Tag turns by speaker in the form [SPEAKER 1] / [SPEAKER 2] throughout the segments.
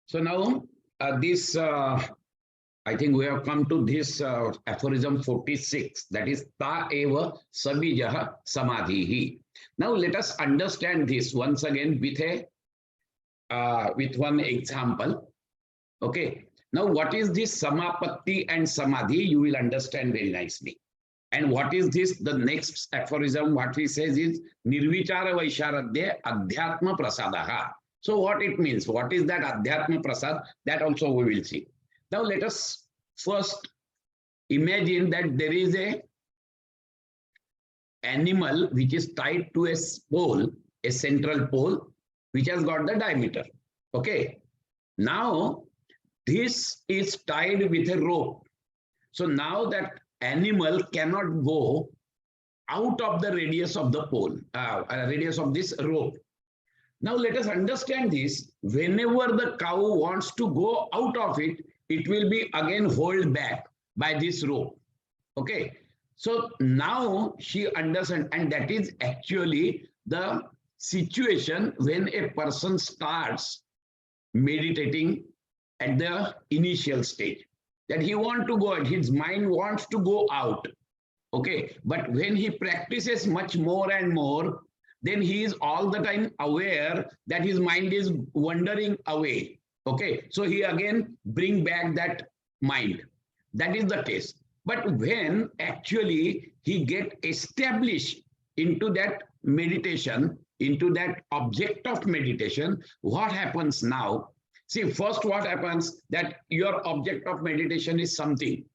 [SPEAKER 1] So now this I think we have come to this aphorism 46, that is ta eva sabijah samadhihi. Now let us understand this once again with a with one example. Okay. Now what is this samapatti and samadhi? You will understand very nicely. And what is this? The next aphorism, what he says is nirvichara vaisharadya adhyatma prasadaha. So what it means? What is that adhyatma prasad? That also we will see. Now let us first imagine that there is a animal which is tied to a pole, a central pole, which has got the diameter. Okay. Now this is tied with a rope. So now that animal cannot go out of the radius of the pole, radius of this rope. Now let us understand this. Whenever the cow wants to go out of it, it will be again held back by this rope. Okay. So now she understands, and that is actually the situation when a person starts meditating at the initial stage, that he wants to go out, his mind wants to go out. Okay. But when he practices much more and more, then he is all the time aware that his mind is wandering away. Okay. So he again bring back that mind. That is the case. But when actually he get established into that meditation, into that object of meditation, what happens now? See, first what happens, that your object of meditation is something.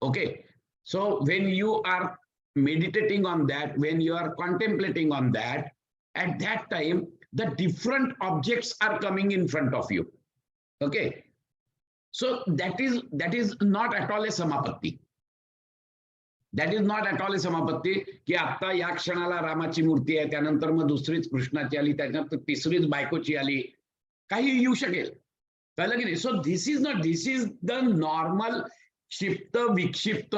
[SPEAKER 1] Okay. So when you are meditating on that, when you are contemplating on that, at that time, the different objects are coming in front of you. Okay. So that is not at all a samapatti. That is not at all a samapatti, की आता या क्षणाला रामाची मूर्ती आहे, त्यानंतर मग दुसरीच कृष्णाची आली, त्यानंतर तिसरीच बायकोची आली, काही येऊ शकेल. कळलं की नाही? So this is not, this is the normal क्षिप्त, विक्षिप्त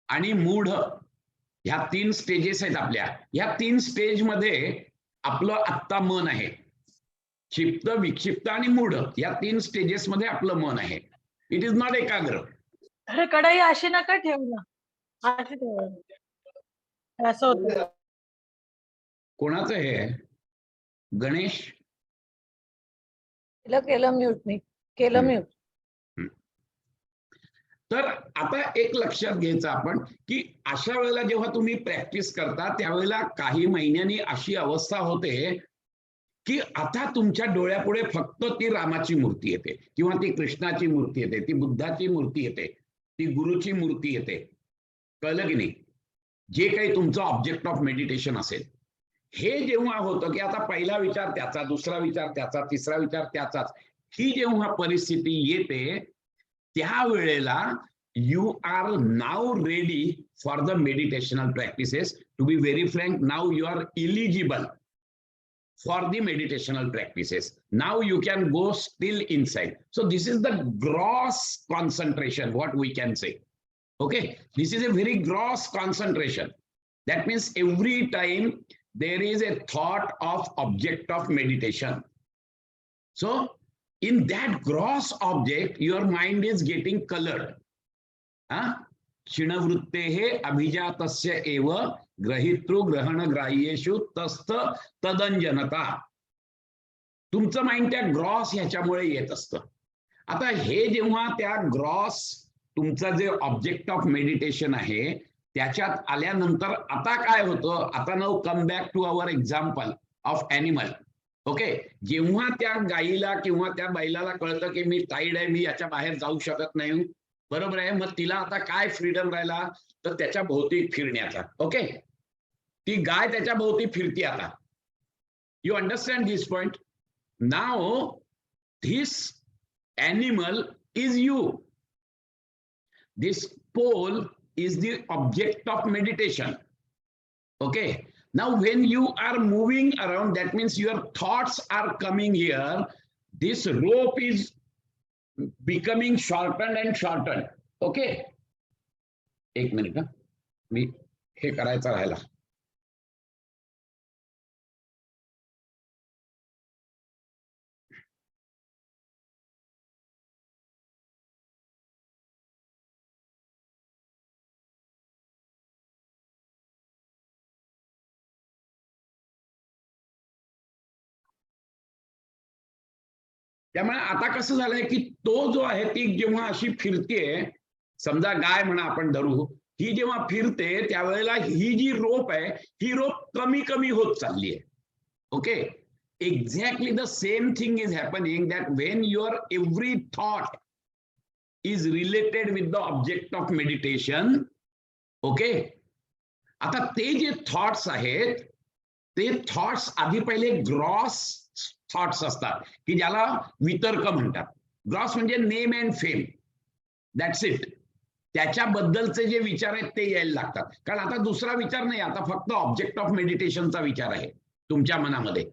[SPEAKER 1] आणि मूढ, ह्या तीन स्टेजेस आहेत आपल्या. ह्या तीन स्टेज मध्ये आपलं आत्ता मन आहे. क्षिप्त, विक्षिप्त आणि मूढ, या तीन स्टेजेस मध्ये आपलं मन आहे. इट इज नॉट एकाग्र.
[SPEAKER 2] अरे कढई अशी नका ठेवू ना, आठी ठेव. असं होतं.
[SPEAKER 1] कोणाचं हे? गणेश
[SPEAKER 2] केलं म्यूट, मी केलं म्यूट.
[SPEAKER 1] तर आता एक लक्षात घ्यायचं आपण, की अशा वेळेला जेव्हा तुम्ही प्रॅक्टिस करता त्यावेळेला काही महिन्यांनी अशी अवस्था होते की आता तुमच्या डोळ्यापुढे फक्त ती रामाची मूर्ती येते, किंवा ती कृष्णाची मूर्ती येते, ती बुद्धाची मूर्ती येते, ती गुरुची मूर्ती येते. कळलं की नाही? जे काही तुमचं ऑब्जेक्ट ऑफ मेडिटेशन असेल, हे जेव्हा होतं की आता पहिला विचार त्याचा, दुसरा विचार त्याचा, तिसरा विचार त्याचाच, ही जेव्हा परिस्थिती येते त्यावेळेला you are now ready for the meditational practices. To be very frank, now you are eligible for the meditational practices. Now you can go still inside. So this is the gross concentration, what we can say. Okay, this is a very gross concentration. That means every time there is a thought of object of meditation. So in that gross object, your mind is getting colored. क्षीणवृत्तेः अभिजातस्य एव ग्रहितृ ग्रहण ग्राह्येषु तस्थ तदंजनता. तुमचं mind त्या gross ह्याच्यामुळे येत असतं. आता हे जेव्हा त्या ग्रॉस तुमचं जे ऑब्जेक्ट ऑफ मेडिटेशन आहे त्याच्यात आल्यानंतर आता काय होतं, आता now come back to our example of animal. Okay, जेव्हा त्या गाईला किंवा त्या बैलाला कळतं की मी टाईड आहे, मी याच्या बाहेर जाऊ शकत नाही, बरोबर आहे, मग तिला आता काय फ्रीडम राहिला, तर त्याच्या भोवती फिरण्याचा. ओके, ती गाय त्याच्या भोवती फिरती आता. You understand this point? Now this animal is you. This pole is the object of meditation. Okay, now when you are moving around, that means your thoughts are coming here. This rope is becoming shortened and shortened. Okay, एक minute, मी हे करायचं राहिला. त्यामुळे आता कसं झालंय की तो जो आहे ती जेव्हा अशी फिरतेय, समजा गाय म्हणा आपण धरू, ही जेव्हा फिरते त्यावेळेला ही जी रोप आहे ही रोप कमी कमी होत चालली आहे. Okay, exactly the same thing is happening that when your every thought is related with the object of meditation. Okay, आता ते जे थॉट्स आहेत ते थॉट्स आधी पहिले ग्रॉस थॉट्स असतात की ज्याला वितर्क म्हणतात. ग्रॉस म्हणजे name and fame, that's it. त्याच्याबद्दलचे जे विचार आहेत ते यायला लागतात, कारण आता दुसरा विचार नाही, आता फक्त ऑब्जेक्ट ऑफ मेडिटेशनचा विचार आहे तुमच्या मनामध्ये.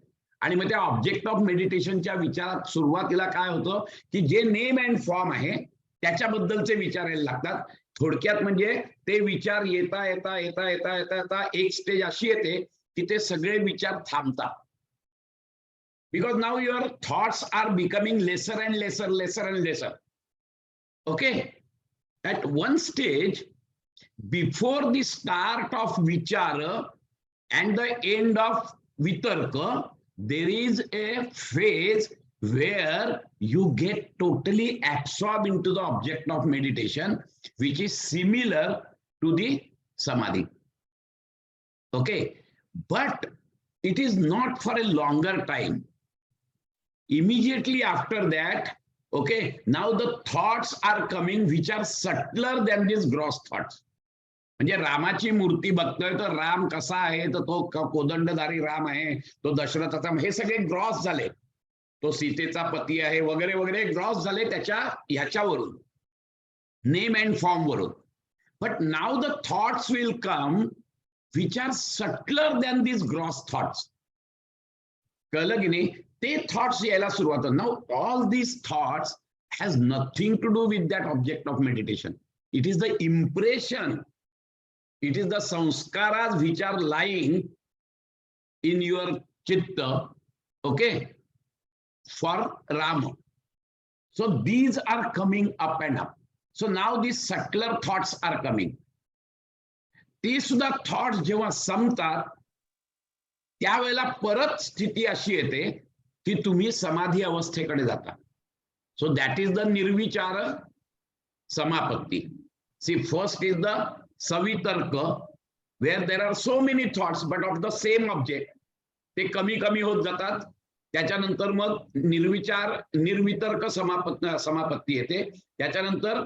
[SPEAKER 1] आणि मग त्या ऑब्जेक्ट ऑफ मेडिटेशनच्या विचारात सुरुवातीला काय होतं की जे नेम अँड फॉर्म आहे त्याच्याबद्दलचे विचार यायला लागतात. थोडक्यात म्हणजे ते विचार येता येता येता येता येता येता एक स्टेज अशी येते की ते सगळे विचार थांबतात. Because now your thoughts are becoming lesser and lesser, lesser and lesser. Okay, at one stage before the start of vichara and the end of vitarka, there is a phase where you get totally absorbed into the object of meditation, which is similar to the samadhi. Okay, but it is not for a longer time. Immediately after that, okay, now the thoughts are coming which are subtler than these gross thoughts. म्हणजे रामाची मूर्ती बघतोय तर राम कसा आहे, तर तो कोदंडधारी राम आहे, तो दशरथाचा, हे सगळे ग्रॉस झाले. तो सीतेचा पती आहे वगैरे वगैरे ग्रॉस झाले त्याच्या ह्याच्यावरून, नेम अँड फॉर्म वरून. But now the thoughts will come which are subtler than this gross thoughts. कळलं की नाही? ते थॉट्स यायला सुरुवात होतात. Now all these thoughts has nothing to do with that object of meditation. It is the impression, it is the संस्कारास which are lying in your chitta, okay, for Rama. So these are coming up and up. So now these subtler thoughts are coming. ते सुद्धा thoughts जेव्हा संपतात त्यावेळेला परत स्थिती अशी येते की तुम्ही समाधी अवस्थेकडे जाता. सो दॅट इज द निर्विचार समापत्ती. सी, फर्स्ट इज द सवितर्क, where there are so many thoughts but of the same object. ते कमी कमी होत जातात. त्याच्यानंतर मग निर्वितर्क समापत्ती येते. त्याच्यानंतर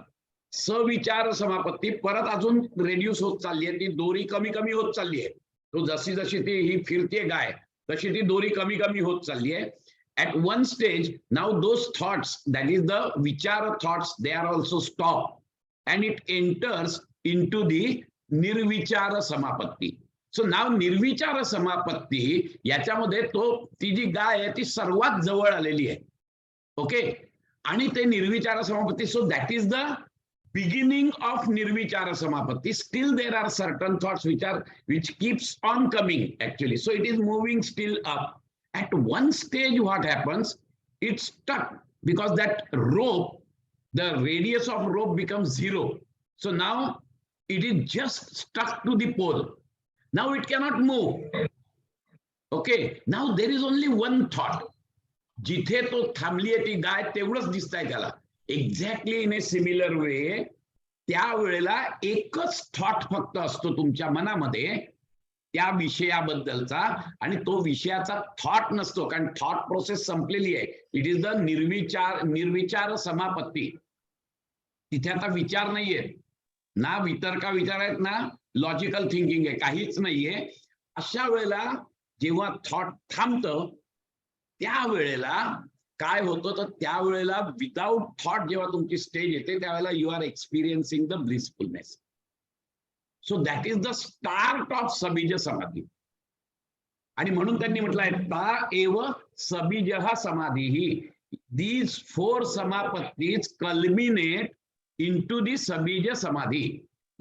[SPEAKER 1] सविचार समापत्ती परत अजून रेड्यूस होत चालली आहे. ती दोरी कमी कमी होत चालली आहे. तो जशी जशी ती ही फिरते गाय तशी ती दोरी कमी कमी होत चालली आहे. At one stage, now those thoughts, that is the vichara thoughts, they are also stopped, and it enters into the nirvichara samapatti. So now nirvichara samapatti याच्यामध्ये ती जी गाय आहे ती सर्वात जवळ आलेली आहे. ओके, आणि ते निर्विचार समापत्ती. So that is the beginning of nirvichara samapatti. Still there are certain thoughts which keeps on coming actually, so it is moving still up. At one stage what happens, it's stuck because that rope, the radius of rope becomes 0. So now it is just stuck to the pole. Now it cannot move. Okay, now there is only one thought. जिथे तो थांबली आहे ती गाय तेवढंच दिसतंय त्याला. Exactly in a similar way त्यावेळेला एकच थॉट फक्त असतो तुमच्या मनामध्ये त्या विषयाबद्दलचा, आणि तो विषयाचा थॉट नसतो कारण थॉट प्रोसेस संपलेली आहे. इट इज द निर्विचार समापत्ती. तिथे आता विचार नाहीये, ना वितर्का विचार आहेत, ना लॉजिकल थिंकिंग आहे, काहीच नाहीये. अशा वेळेला जेव्हा थॉट थांबतं त्यावेळेला काय होतं, तर त्यावेळेला विदाउट थॉट जेव्हा तुमची स्टेज येते त्यावेळेला you are experiencing the blissfulness. So that is the start of सबीज समाधी. आणि म्हणून त्यांनी म्हटलंय ता एव सबीजः समाधी. दीज 4 समापत्तीज कल्मिनेट इनटू दी सबीज समाधी.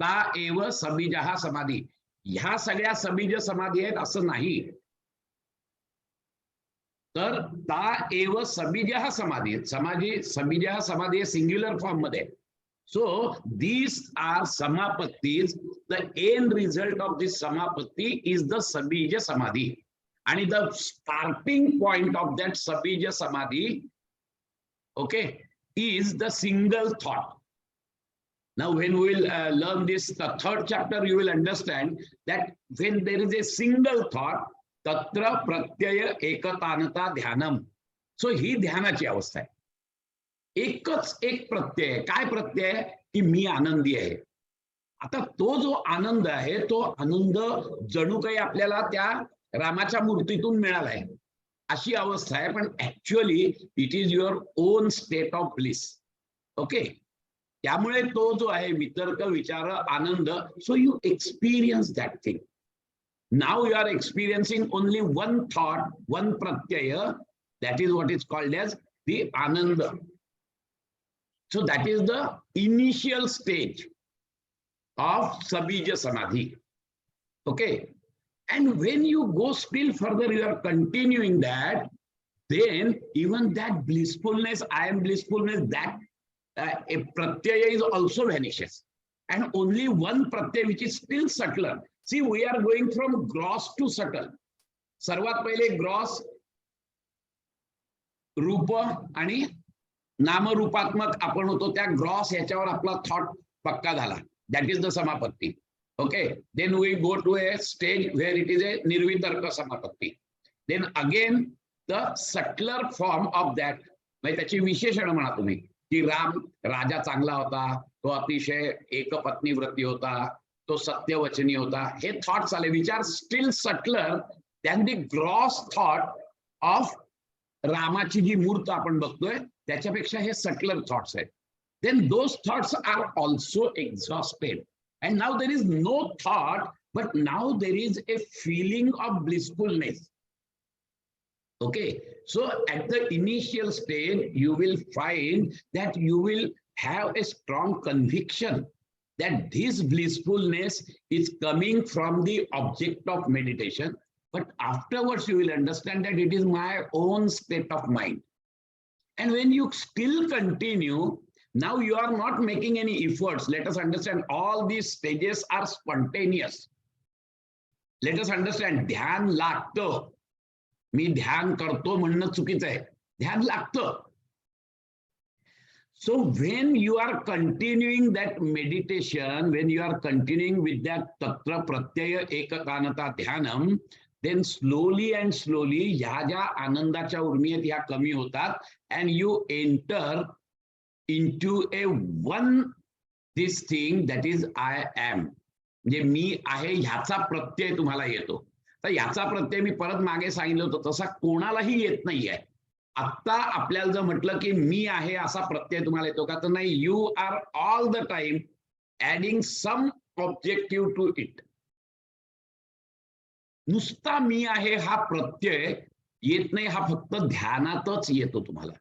[SPEAKER 1] ता एव सबीजः समाधी. ह्या सगळ्या सबीज समाधी आहेत असं नाही, तर ता एव सबीजः समाधी. सबीजः समाधी सिंग्युलर फॉर्म मध्ये. So these are samapattis. The end result of this samapatti is the sabija samadhi, and the starting point of that sabija samadhi okay, is the single thought. Now, when we will learn this, the third chapter, you will understand that when there is a single thought, tatra pratyaya ekatanata dhyanam. So ही ध्यानाची अवस्था आहे. एकच एक प्रत्यय. काय प्रत्यय? की मी आनंदी आहे. आता तो जो आनंद आहे, तो आनंद जणू काही आपल्याला त्या रामाच्या मूर्तीतून मिळाला आहे, अशी अवस्था आहे. पण actually it is your own state of bliss. Okay, त्यामुळे तो जो आहे वितर्क विचार आनंद, so you experience that thing. Now you are experiencing only one thought, one प्रत्यय. That is what is called as the ananda. So that is the initial stage of sabija samadhi. Okay, and when you go still further, you are continuing that, then even that blissfulness, I am blissfulness, that a pratyaya is also vanishes, and only one pratyaya which is still subtler. See, we are going from gross to subtle. सर्वात पहिले gross रूप आणि नामरूपात्मक आपण होतो, त्या gross याच्यावर आपला thought पक्का झाला. दॅट इज द समापत्ती. Okay, then we go to a stage where it is a निर्वितर्क समापत्ती. Then again the subtler form of that, म्हणजे त्याची विशेषण म्हणा तुम्ही, की राम राजा चांगला होता, तो अतिशय एकपत्नी व्रती होता, तो सत्यवचनी होता. हे थॉट्स आले which are still subtler than the gross thought of रामाची जी मूर्त आपण बघतोय त्याच्यापेक्षा हे सटलर थॉट्स आहेत. Then those thoughts are also exhausted, and now there is no thought, but now there is a feeling of blissfulness. Okay, so at the initial stage you will find that you will have a strong conviction that this blissfulness is coming from the object of meditation. But afterwards you will understand that it is my own state of mind. And when you still continue, now you are not making any efforts. Let us understand all these stages are spontaneous. Let us understand, ध्यान लागतं. मी ध्यान करतो म्हणणं चुकीचं आहे. ध्यान लागतं. So when you are continuing that meditation, when you are continuing with that tatra pratyaya ekakanata dhyanam, then slowly and slowly ह्या ज्या आनंदाच्या उर्मी आहेत ह्या कमी होतात, and you enter into a one this thing that is I am. म्हणजे मी आहे ह्याचा प्रत्यय तुम्हाला येतो. तर ह्याचा प्रत्यय मी परत मागे सांगितलं होतं तसा कोणालाही येत नाहीये. आता आपल्याला जर म्हटलं की मी आहे असा प्रत्यय तुम्हाला येतो का, तर नाही. You are all the time adding some objective to it. नुसता मी आहे हा प्रत्यय येत नाही, हा फक्त ध्यानातच येतो तुम्हाला.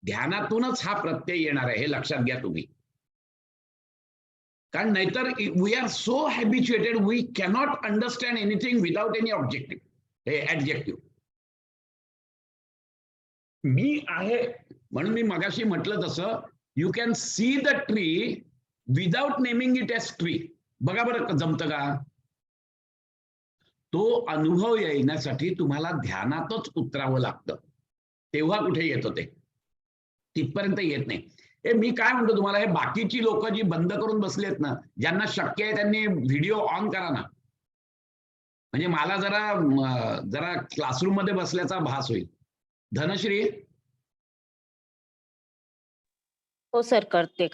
[SPEAKER 1] ध्यानातूनच हा प्रत्यय येणार आहे, हे लक्षात घ्या तुम्ही. कारण नाहीतर we are so habituated, we cannot understand anything without any objective, हे ऍडजेक्टिव्ह. मी आहे म्हणून मी मगाशी म्हटलं तसं, you can see the tree without naming it as tree. बघा बरं जमतं का? तो अनुभव येण्यासाठी तुम्हाला ध्यानातच उतरावं लागतं, तेव्हा कुठे येतं ते, तिथपर्यंत येत नाही. हे मी काय म्हणतो तुम्हाला, हे बाकीची लोक जी बंद करून बसलेत ना, ज्यांना शक्य आहे त्यांनी व्हिडिओ ऑन करा ना, म्हणजे मला जरा क्लासरूम मध्ये बसल्याचा भास होईल. धनश्री?
[SPEAKER 3] हो सर, करते.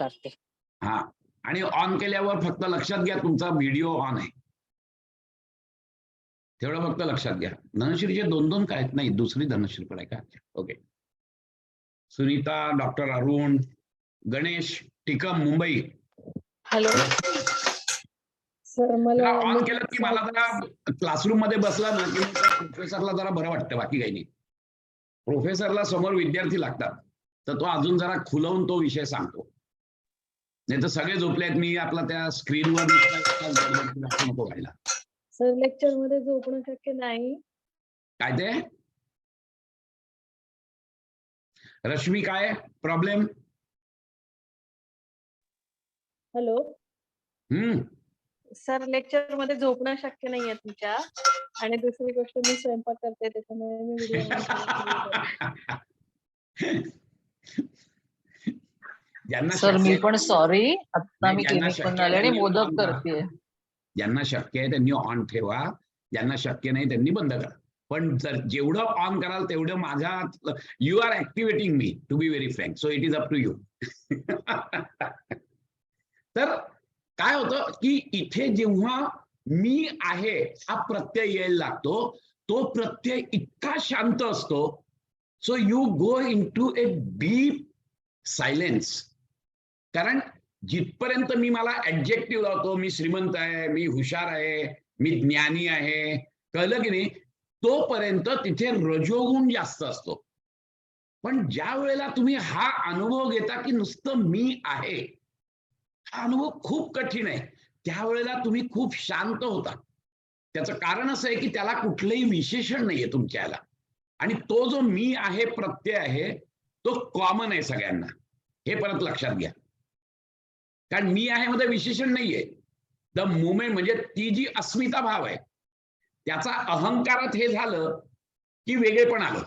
[SPEAKER 1] हा, आणि ऑन केल्यावर फक्त लक्षात घ्या तुमचा व्हिडिओ ऑन आहे, तेवढं फक्त लक्षात घ्या. धनश्रीचे 2 काय आहेत? नाही, दुसरी धनश्री पण आहे का? Okay. Sunita, doctor Arun, Ganesh Tikam, Mumbai.
[SPEAKER 2] Hello sir, मला
[SPEAKER 1] ऑन केलं की मला जरा क्लासरूम मध्ये बसला ना की प्रोफेसरला जरा बरं वाटतं, बाकी काही नाही. प्रोफेसरला समोर विद्यार्थी लागतात, तर तो अजून जरा खुलवून तो विषय सांगतो. नाही तर सगळे झोपले आहेत, मी आपला त्या स्क्रीनवर नको व्हायला.
[SPEAKER 2] सर, लेक्चर मध्ये झोपणं शक्य नाही.
[SPEAKER 1] काय ते? रश्मी, काय प्रॉब्लेम?
[SPEAKER 2] हॅलो
[SPEAKER 4] सर, लेक्चर मध्ये झोपणं शक्य नाहीये तुमच्या, आणि दुसरी गोष्ट मी स्वयंपाक करते त्याच्यामुळे मी व्हिडिओ
[SPEAKER 1] ज्यांना
[SPEAKER 5] सर
[SPEAKER 1] शक्य
[SPEAKER 5] मी
[SPEAKER 1] आहे
[SPEAKER 5] पण सॉरी, आता
[SPEAKER 1] नाही,
[SPEAKER 5] मी
[SPEAKER 1] ज्यांना
[SPEAKER 5] क्लिनिक पण
[SPEAKER 1] शक्य आहे
[SPEAKER 5] आले आणि
[SPEAKER 1] त्यांनी
[SPEAKER 5] मोदक
[SPEAKER 1] on करा.
[SPEAKER 5] करते.
[SPEAKER 1] ज्यांना शक्य आहे त्यांनी ऑन ठेवा, ज्यांना शक्य नाही त्यांनी बंद करा. पण जर जेवढं ऑन कराल तेवढं माझ्या यू आर ऍक्टिव्हेटिंग मी to be very frank, so it is up to you. तर काय होतं की इथे जेव्हा मी आहे हा प्रत्यय यायला लागतो, तो प्रत्यय इतका शांत असतो, so you go into a deep silence. कारण जिथपर्यंत मी मला ऍडजेक्टिव्ह लावतो, मी श्रीमंत आहे, मी हुशार आहे, मी ज्ञानी आहे, कळलं की नाही, तोपर्यंत तिथे रजोगुण जास्त असतो. पण ज्या वेळेला तुम्ही हा अनुभव घेता की नुसतं मी आहे, हा अनुभव खूप कठीण आहे, त्यावेळेला तुम्ही खूप शांत होता. त्याचं कारण असं आहे की त्याला कुठलंही विशेषण नाहीये तुमच्याला, आणि तो जो मी आहे प्रत्यय आहे तो कॉमन आहे सगळ्यांना, हे परत लक्षात घ्या. कारण मी आहे मध्ये विशेषण नाहीये. द मुमेंट म्हणजे ती जी अस्मिता भाव आहे त्याचा अहंकारात हे झालं की वेगळेपण आलं.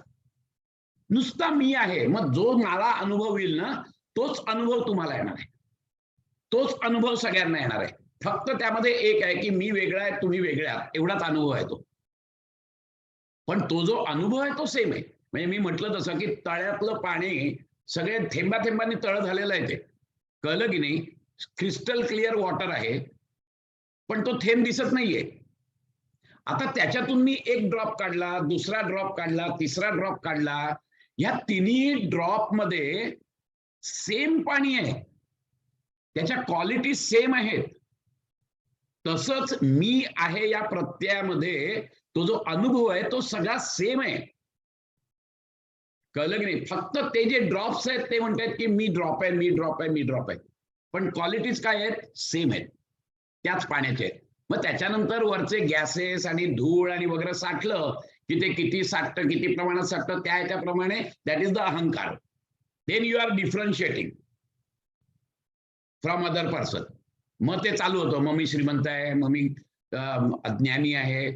[SPEAKER 1] नुसता मी आहे, मग जो मला अनुभव येईल ना तोच अनुभव तुम्हाला येणार आहे, तोच अनुभव सगळ्यांना येणार आहे. फक्त त्यामध्ये एक आहे की मी वेगळा आहे, तुम्ही वेगळे आहात, एवढाच अनुभव आहे तो. पण तो जो अनुभव आहे तो सेम आहे. म्हणजे मी म्हटलं तसं की तळ्यातलं पाणी सगळे थेंबा थेंबांनी तळ झालेलं आहे, ते कळलं की नाही. क्रिस्टल क्लिअर वॉटर आहे, पण तो थेंब दिसत नाहीये. आता त्याच्यातून मी एक ड्रॉप काढला, दुसरा ड्रॉप काढला, तिसरा ड्रॉप काढला, या तिन्ही ड्रॉप मध्ये सेम पाणी आहे, त्याच्या क्वालिटी सेम आहेत. तसंच मी आहे या प्रत्ययामध्ये तो जो अनुभव आहे तो सगळा सेम आहे, कळलं की नाही. फक्त ते जे ड्रॉप्स आहेत ते म्हणतात की मी ड्रॉप आहे, मी ड्रॉप आहे, मी ड्रॉप आहे, पण क्वालिटीज काय आहेत, सेम आहेत, त्याच पाण्याचे आहेत. मग त्याच्यानंतर वरचे गॅसेस आणि धूळ आणि वगैरे साठलं की ते किती साठतं, किती प्रमाणात साठतं, त्याप्रमाणे दॅट इज द अहंकार. Then you are differentiating from other person. मग ते चालू होतं, मग मी श्रीमंत आहे, मग मी अज्ञानी आहे.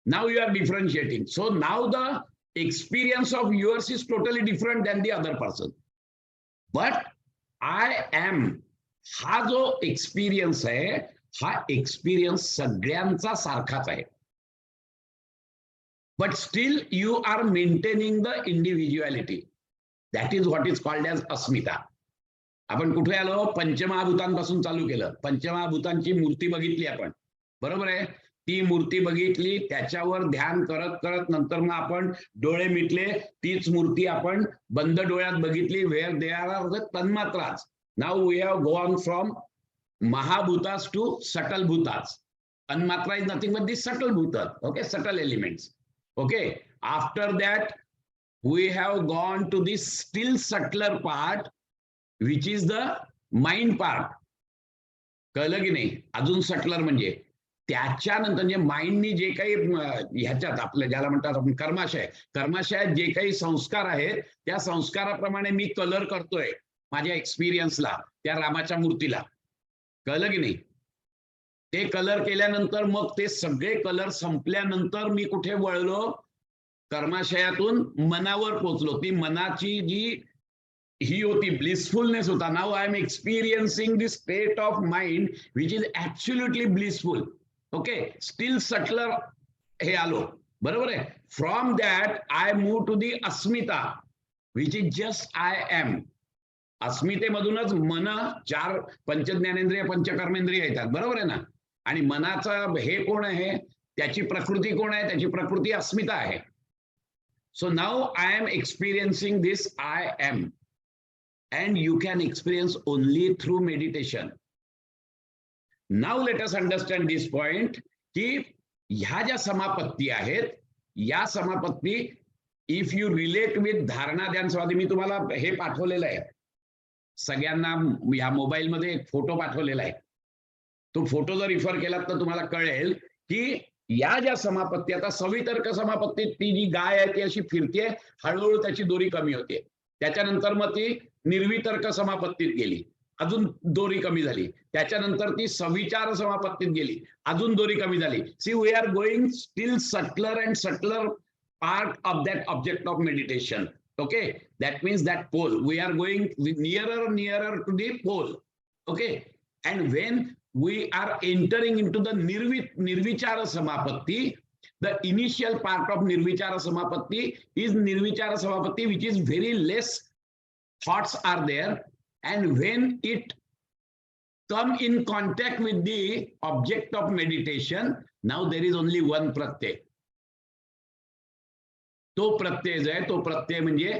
[SPEAKER 1] Now you are differentiating. So now the experience of yours is totally different than the other person. But I am हा जो एक्सपिरियन्स आहे, हा एक्सपिरियन्स सगळ्यांचा सारखाच आहे. But still you are maintaining the individuality. That is what is called as अस्मिता. आपण कुठे आलो, पंचमहाभूतांपासून चालू केलं. पंचमहाभूतांची मूर्ती बघितली आपण, बरोबर आहे. ती मूर्ती बघितली, त्याच्यावर ध्यान करत करत नंतर मग आपण डोळे मिटले, तीच मूर्ती आपण बंद डोळ्यात बघितली. वेअर दे आर द तन्मात्रास. Now we have gone from महाभूतास टू सटल भूतास. तन्मात्रा is nothing but the subtle भूत, okay, subtle elements. Okay, after that we have gone to the still subtler part which is the mind part. कळलं की नाही. अजून subtler म्हणजे त्याच्यानंतर म्हणजे माइंडनी जे काही ह्याच्यात आपलं ज्याला म्हणतात आपण कर्माशयात जे काही संस्कार आहेत त्या संस्काराप्रमाणे मी कलर करतोय माझ्या एक्सपिरियन्सला, त्या रामाच्या मूर्तीला. कळलं की नाही. ते कलर केल्यानंतर मग ते सगळे कलर संपल्यानंतर मी कुठे वळलो, कर्माशयातून मनावर पोहोचलो. ती मनाची जी ही होती, ब्लिसफुलनेस होता. Now I am experiencing the state of mind which is absolutely blissful. Okay, still subtler हे आलो, बरोबर आहे. From that I move to the अस्मिता which is just I am. अस्मितेमधूनच मन, चार पंचज्ञानेंद्रिय पंचकर्मेंद्रिय येतात, बरोबर आहे ना. आणि मनाचं हे कोण आहे, त्याची प्रकृती कोण आहे, त्याची प्रकृती अस्मिता आहे. So now I am experiencing this I am, and you can experience only through meditation. Now let us understand this point की ह्या ज्या समापत्ती आहेत, या समापत्ती इफ यू रिलेट विथ धारणा ध्यान समाधी, मी तुम्हाला हे पाठवलेलं आहे सगळ्यांना, ह्या मोबाईलमध्ये एक फोटो पाठवलेला आहे. तो फोटो जर रिफर केलात तर तुम्हाला कळेल की या ज्या समापत्ती, आता सवितर्क समापत्तीत ती जी गाय आहे ती अशी फिरते, हळूहळू त्याची दोरी कमी होते. त्याच्यानंतर मग ती निर्वितर्क समापत्तीत गेली, अजून दोरी कमी झाली. त्याच्यानंतर ती सविचार समापत्तीत गेली, अजून दोरी कमी झाली. See we are going still subtler and subtler part of that object of meditation. Okay, that means that pole. We are going nearer to the pole. Okay, and when we are entering into the Nirvichara Samapatti, the initial part of Nirvichara Samapatti is Nirvichara Samapatti, which is very less thoughts are there. And when it come in contact with the object of meditation, now there is only one pratyay. तो प्रत्यय जो आहे तो प्रत्यय म्हणजे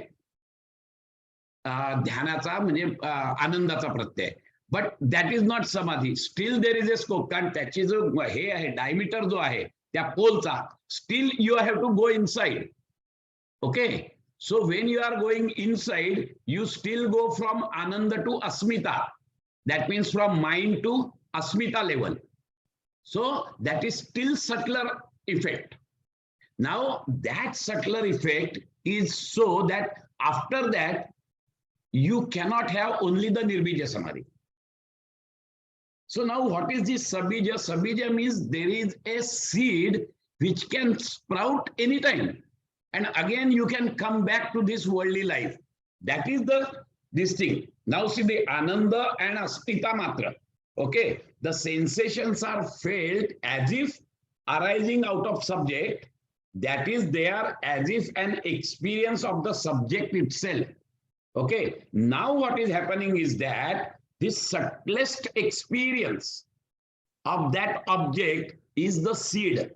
[SPEAKER 1] ध्यानाचा म्हणजे आनंदाचा प्रत्यय. But that is not समाधी. Still there is a scope. कारण त्याची जो हे आहे डायमीटर जो आहे त्या पोलचा, still you have to go inside. Okay, so when you are going inside, you still go from आनंद टू अस्मिता. That means from mind to asmita level. So that is still subtler effect. Now that subtler effect is so that after that you cannot have only the nirbija samadhi. So now what is this sabija? Sabija means there is a seed which can sprout anytime, and again you can come back to this worldly life. That is this thing. Now see the ananda and astita matra. Okay, the sensations are felt as if arising out of subject. That is, they are as if an experience of the subject itself. Okay, now what is happening is that this subtlest experience of that object is the seed.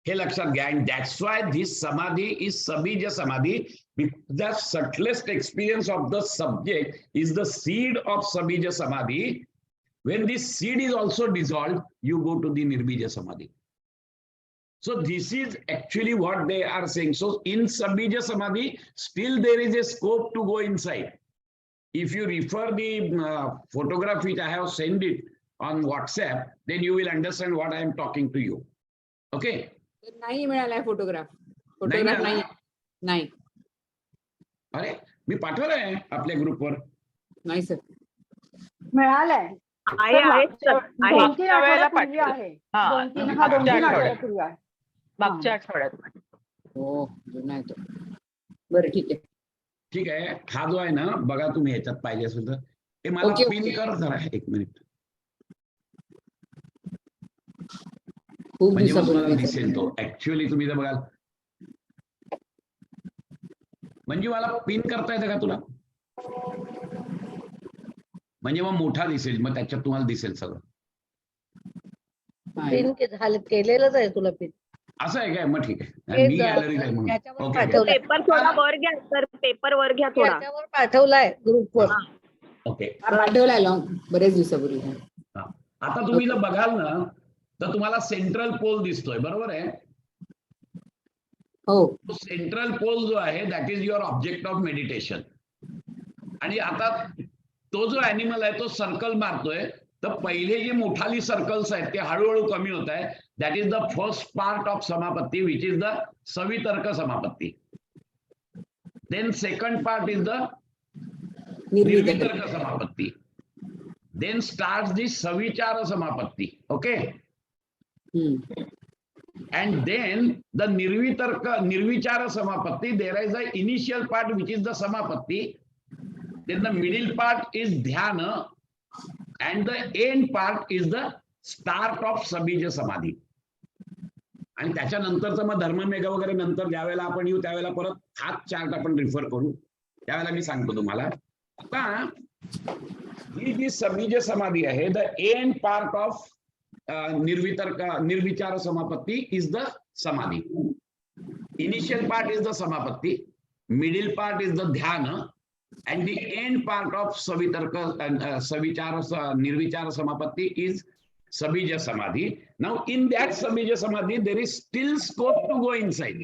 [SPEAKER 1] हे लक्षात घ्या. And that's why this samadhi is sabija samadhi. The subtlest experience of the subject is the seed of sabija samadhi. When this seed is also dissolved, you go to the nirbija samadhi. So this is actually what they are saying. So in sabija samadhi, still there is a scope to go inside. If you refer the photograph which I have sent it on WhatsApp, then you will understand what I am talking to you. Okay.
[SPEAKER 5] नाही मिळालाय photograph. नाही.
[SPEAKER 1] अरे मी पाठवलंय आपल्या ग्रुपवर.
[SPEAKER 5] नाही sir.
[SPEAKER 2] मिळालंय.
[SPEAKER 4] आहे sir.
[SPEAKER 2] मागच्या आठवड्यापूर्वी आहे. 2-3 आठवड्यापूर्वी आहे.
[SPEAKER 4] मागच्या आठवड्यात.
[SPEAKER 5] हो, जुना आहे तो. बरं ठीक आहे.
[SPEAKER 1] ठीक आहे. हा जो आहे ना, बघा तुम्ही ह्याच्यात पाहिजे असेल तर ते मला पिन कर जरा 1 मिनिट. म्हणजे मला दिसेल तो. ऍक्च्युअली तुम्ही जर बघाल, म्हणजे मला पिन करता येतं का तुला? म्हणजे मग मोठा दिसेल, मग त्याच्यात तुम्हाला दिसेल सगळं.
[SPEAKER 2] पिन केलेलंच आहे तुला पिन.
[SPEAKER 1] असं आहे काय? मग ठीक आहे. मी गॅलरीत आहे म्हणून. ओके,
[SPEAKER 4] पेपर थोडा वर घ्या सर. पेपर वर घ्या थोडा.
[SPEAKER 2] त्याच्यावर पाठवलाय ग्रुपवर.
[SPEAKER 1] ओके,
[SPEAKER 5] पाठवलाय लॉंग बरेच दिवसापूर्वी.
[SPEAKER 1] आता तुम्ही जर बघाल ना, तर तुम्हाला सेंट्रल पोल दिसतोय, बरोबर आहे?
[SPEAKER 5] हो.
[SPEAKER 1] सेंट्रल पोल जो आहे that is your object of meditation. आणि आता तो जो ऍनिमल आहे तो सर्कल मारतोय, तर पहिले जे मोठाली सर्कल्स आहेत ते हळूहळू कमी होत आहे. That is the first part of समापत्ती, विच इज द सवितर्क समापत्ती. Then second part is the निर्वितर्क समापत्ती. Then starts the savichara samapatti. Okay. And then the nirvichara samapatti, there is the initial part which is the samapatti. Then the middle part is dhyana, and the end part is the start of sabija samadhi. आणि त्याच्यानंतरचं मग धर्ममेघ वगैरे नंतर ज्यावेळेला आपण येऊ त्यावेळेला परत हाच चार्ट आपण रिफर करू, त्यावेळेला मी सांगतो तुम्हाला. आता ही जी सबीज समाधी आहे, द एंड पार्ट ऑफ निर्विचार समापत्ती इज द समाधी. इनिशियल पार्ट इज द समापत्ती, मिडिल पार्ट इज द ध्यान, and the end part of nirvichara samapatti is sabija samadhi. Now in that sabija samadhi there is still scope to go inside,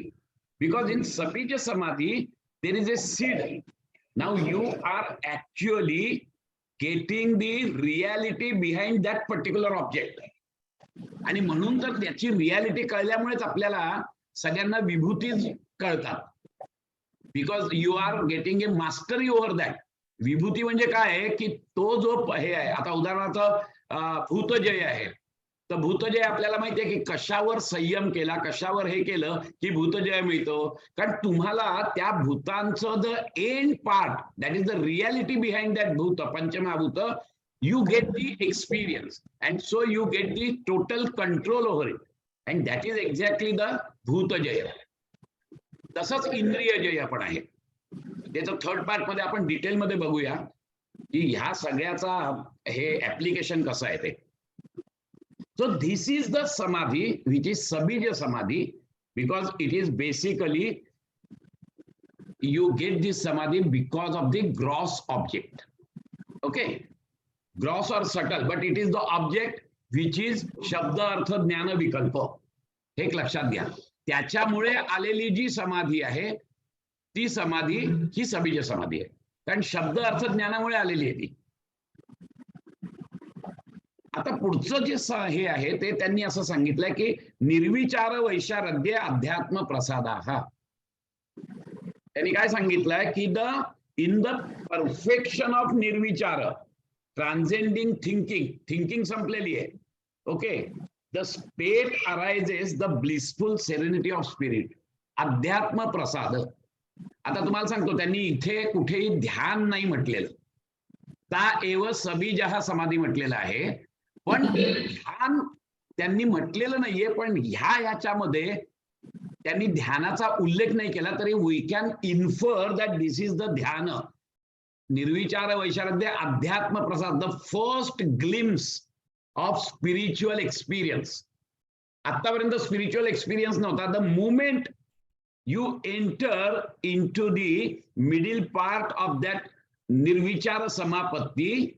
[SPEAKER 1] because in sabija samadhi there is a seed. Now you are actually getting the reality behind that particular object. आणि म्हणून तर त्याची reality कळल्यामुळेच आपल्याला सगळ्यांना विभूतीच कळतात. Because you are getting a mastery over that. विभूती म्हणजे काय आहे की तो जो हे आहे, आता उदाहरणार्थ भूतजय आहे, तर भूतजय आपल्याला माहिती आहे की कशावर संयम केला, कशावर हे केलं की भूतजय मिळतो. कारण तुम्हाला त्या भूतांचं the end part, that is the reality behind that भूत, पंचमहाभूत, you get the experience and so you get the total control over it, and that is exactly the bhutjaya. तसंच इंद्रिय जय पण आहे. त्याचं थर्ड पार्ट मध्ये आपण डिटेल मध्ये बघूया की ह्या सगळ्याचा हे ऍप्लिकेशन कसं आहे ते. So this is the samadhi which is sabija samadhi, because it is basically you get this samadhi because of the gross object. Okay, gross or subtle, but it is the object which is शब्द अर्थ ज्ञान विकल्प. हे लक्षात घ्या. त्याच्यामुळे आलेली जी समाधी आहे ती समाधी ही सबीज समाधी आहे, कारण शब्द अर्थ ज्ञानामुळे आलेली आहे ती. आता पुढचं जे हे आहे ते त्यांनी असं सांगितलंय की निर्विचार वैशारद्य अध्यात्म प्रसादाः. त्यांनी काय सांगितलंय की इन द परफेक्शन ऑफ निर्विचार, ट्रान्सेंडिंग थिंकिंग संपलेली आहे. Okay, the state arises the blissful serenity of spirit, अध्यात्म प्रसाद. आता तुम्हाला सांगतो, त्यांनी इथे कुठेही ध्यान नाही म्हटलेलं, ता एव सबीजः समाधी म्हटलेलं आहे, पण ध्यान त्यांनी म्हटलेलं नाहीये. पण ह्याच्यामध्ये त्यांनी ध्यानाचा उल्लेख नाही केला तरी we can infer that this is the ध्यान. निर्विचार वैशारद्य अध्यात्म प्रसाद, the first glimpse of spiritual experience. आतापर्यंत स्पिरिच्युअल एक्सपिरियन्स नव्हता. The moment you enter into the middle part of that nirvichara samapatti,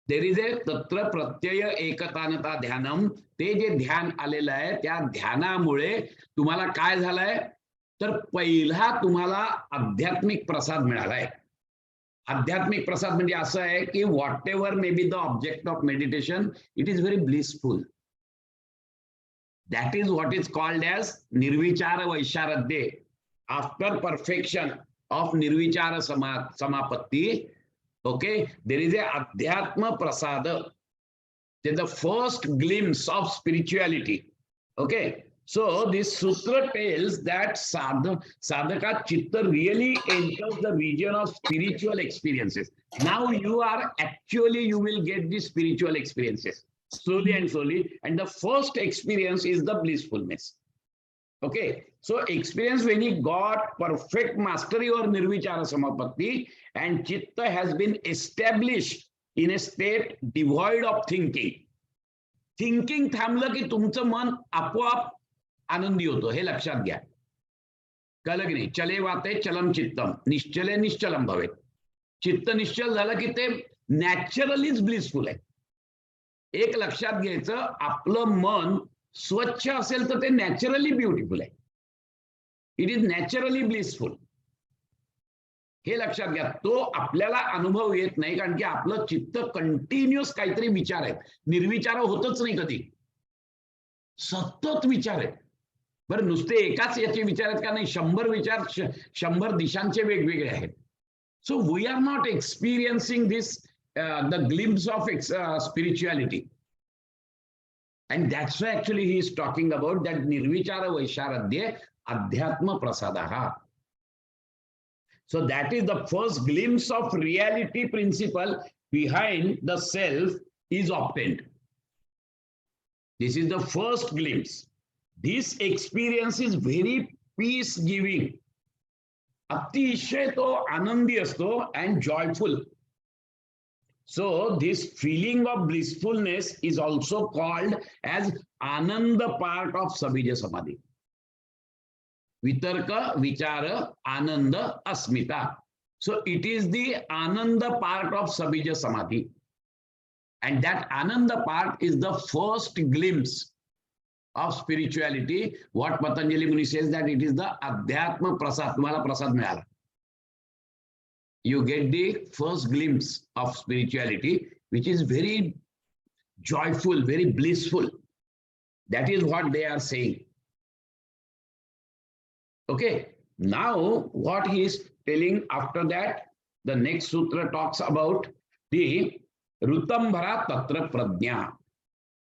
[SPEAKER 1] there is a tatra pratyaya ekatanata dhyanam. ते जे ध्यान आलेलं आहे त्या ध्यानामुळे तुम्हाला काय झालंय तर पहिला तुम्हाला आध्यात्मिक प्रसाद मिळालाय. आध्यात्मिक प्रसाद म्हणजे असं आहे की what ever may be the object of meditation, it is very blissful. That is what is called as Nirvichara Vaisharadya. After perfection of Nirvichara Samapatti, okay, there is a Adhyatma Prasada. It's the first glimpse of spirituality. Okay, so this sutra tells that sadhaka chitta really enters the region of spiritual experiences. Now you will get the spiritual experiences. Slowly and slowly, and the first experience is the blissfulness. Okay, so experience when he got perfect mastery over nirvichara samapatti and chitta has been established in a state devoid of thinking. Thinking थांबलं की तुमचं मन आपोआप आनंदी होतं, हे लक्षात घ्या. कळलं की नाही? चले वाते चलम चित्तम, निश्चले निश्चलम भवेत. चित्त निश्चल झालं की ते नॅचरलीच ब्लिसफुल आहे. एक लक्षात घ्यायचं, आपलं मन स्वच्छ असेल तर ते नॅचरली ब्युटिफुल आहे. It is naturally blissful. हे लक्षात घ्या. तो आपल्याला अनुभव येत नाही कारण की आपलं चित्त कंटिन्युअस काहीतरी विचार आहेत. निर्विचार होतच नाही कधी, सतत विचार आहेत. बरं, नुसते एकाच याचे विचार आहेत का? नाही, 100 विचार 100 दिशांचे वेगवेगळे आहेत. So we are not experiencing this the glimpse of spirituality, and that's why actually he is talking about that nirvichara vaisharadya adhyatma prasadaha. So that is the first glimpse of reality principle behind the self is obtained. This is the first glimpse. This experience is very peace giving. अतिशय तो आनंदी असतो and joyful. So this feeling of blissfulness is also called as Ananda part of Sabija Samadhi. Vitarka, Vichara, Ananda, Asmita. So it is the Ananda part of Sabija Samadhi. And that Ananda part is the first glimpse of spirituality. What Patanjali Muni says that it is the Adhyatma Prasad. Tumhala Prasad मिळाला. You get the first glimpse of spirituality, which is very joyful, very blissful. That is what they are saying. Okay, now what he is telling after that, the next sutra talks about the Rutambhara Tatra Prajna.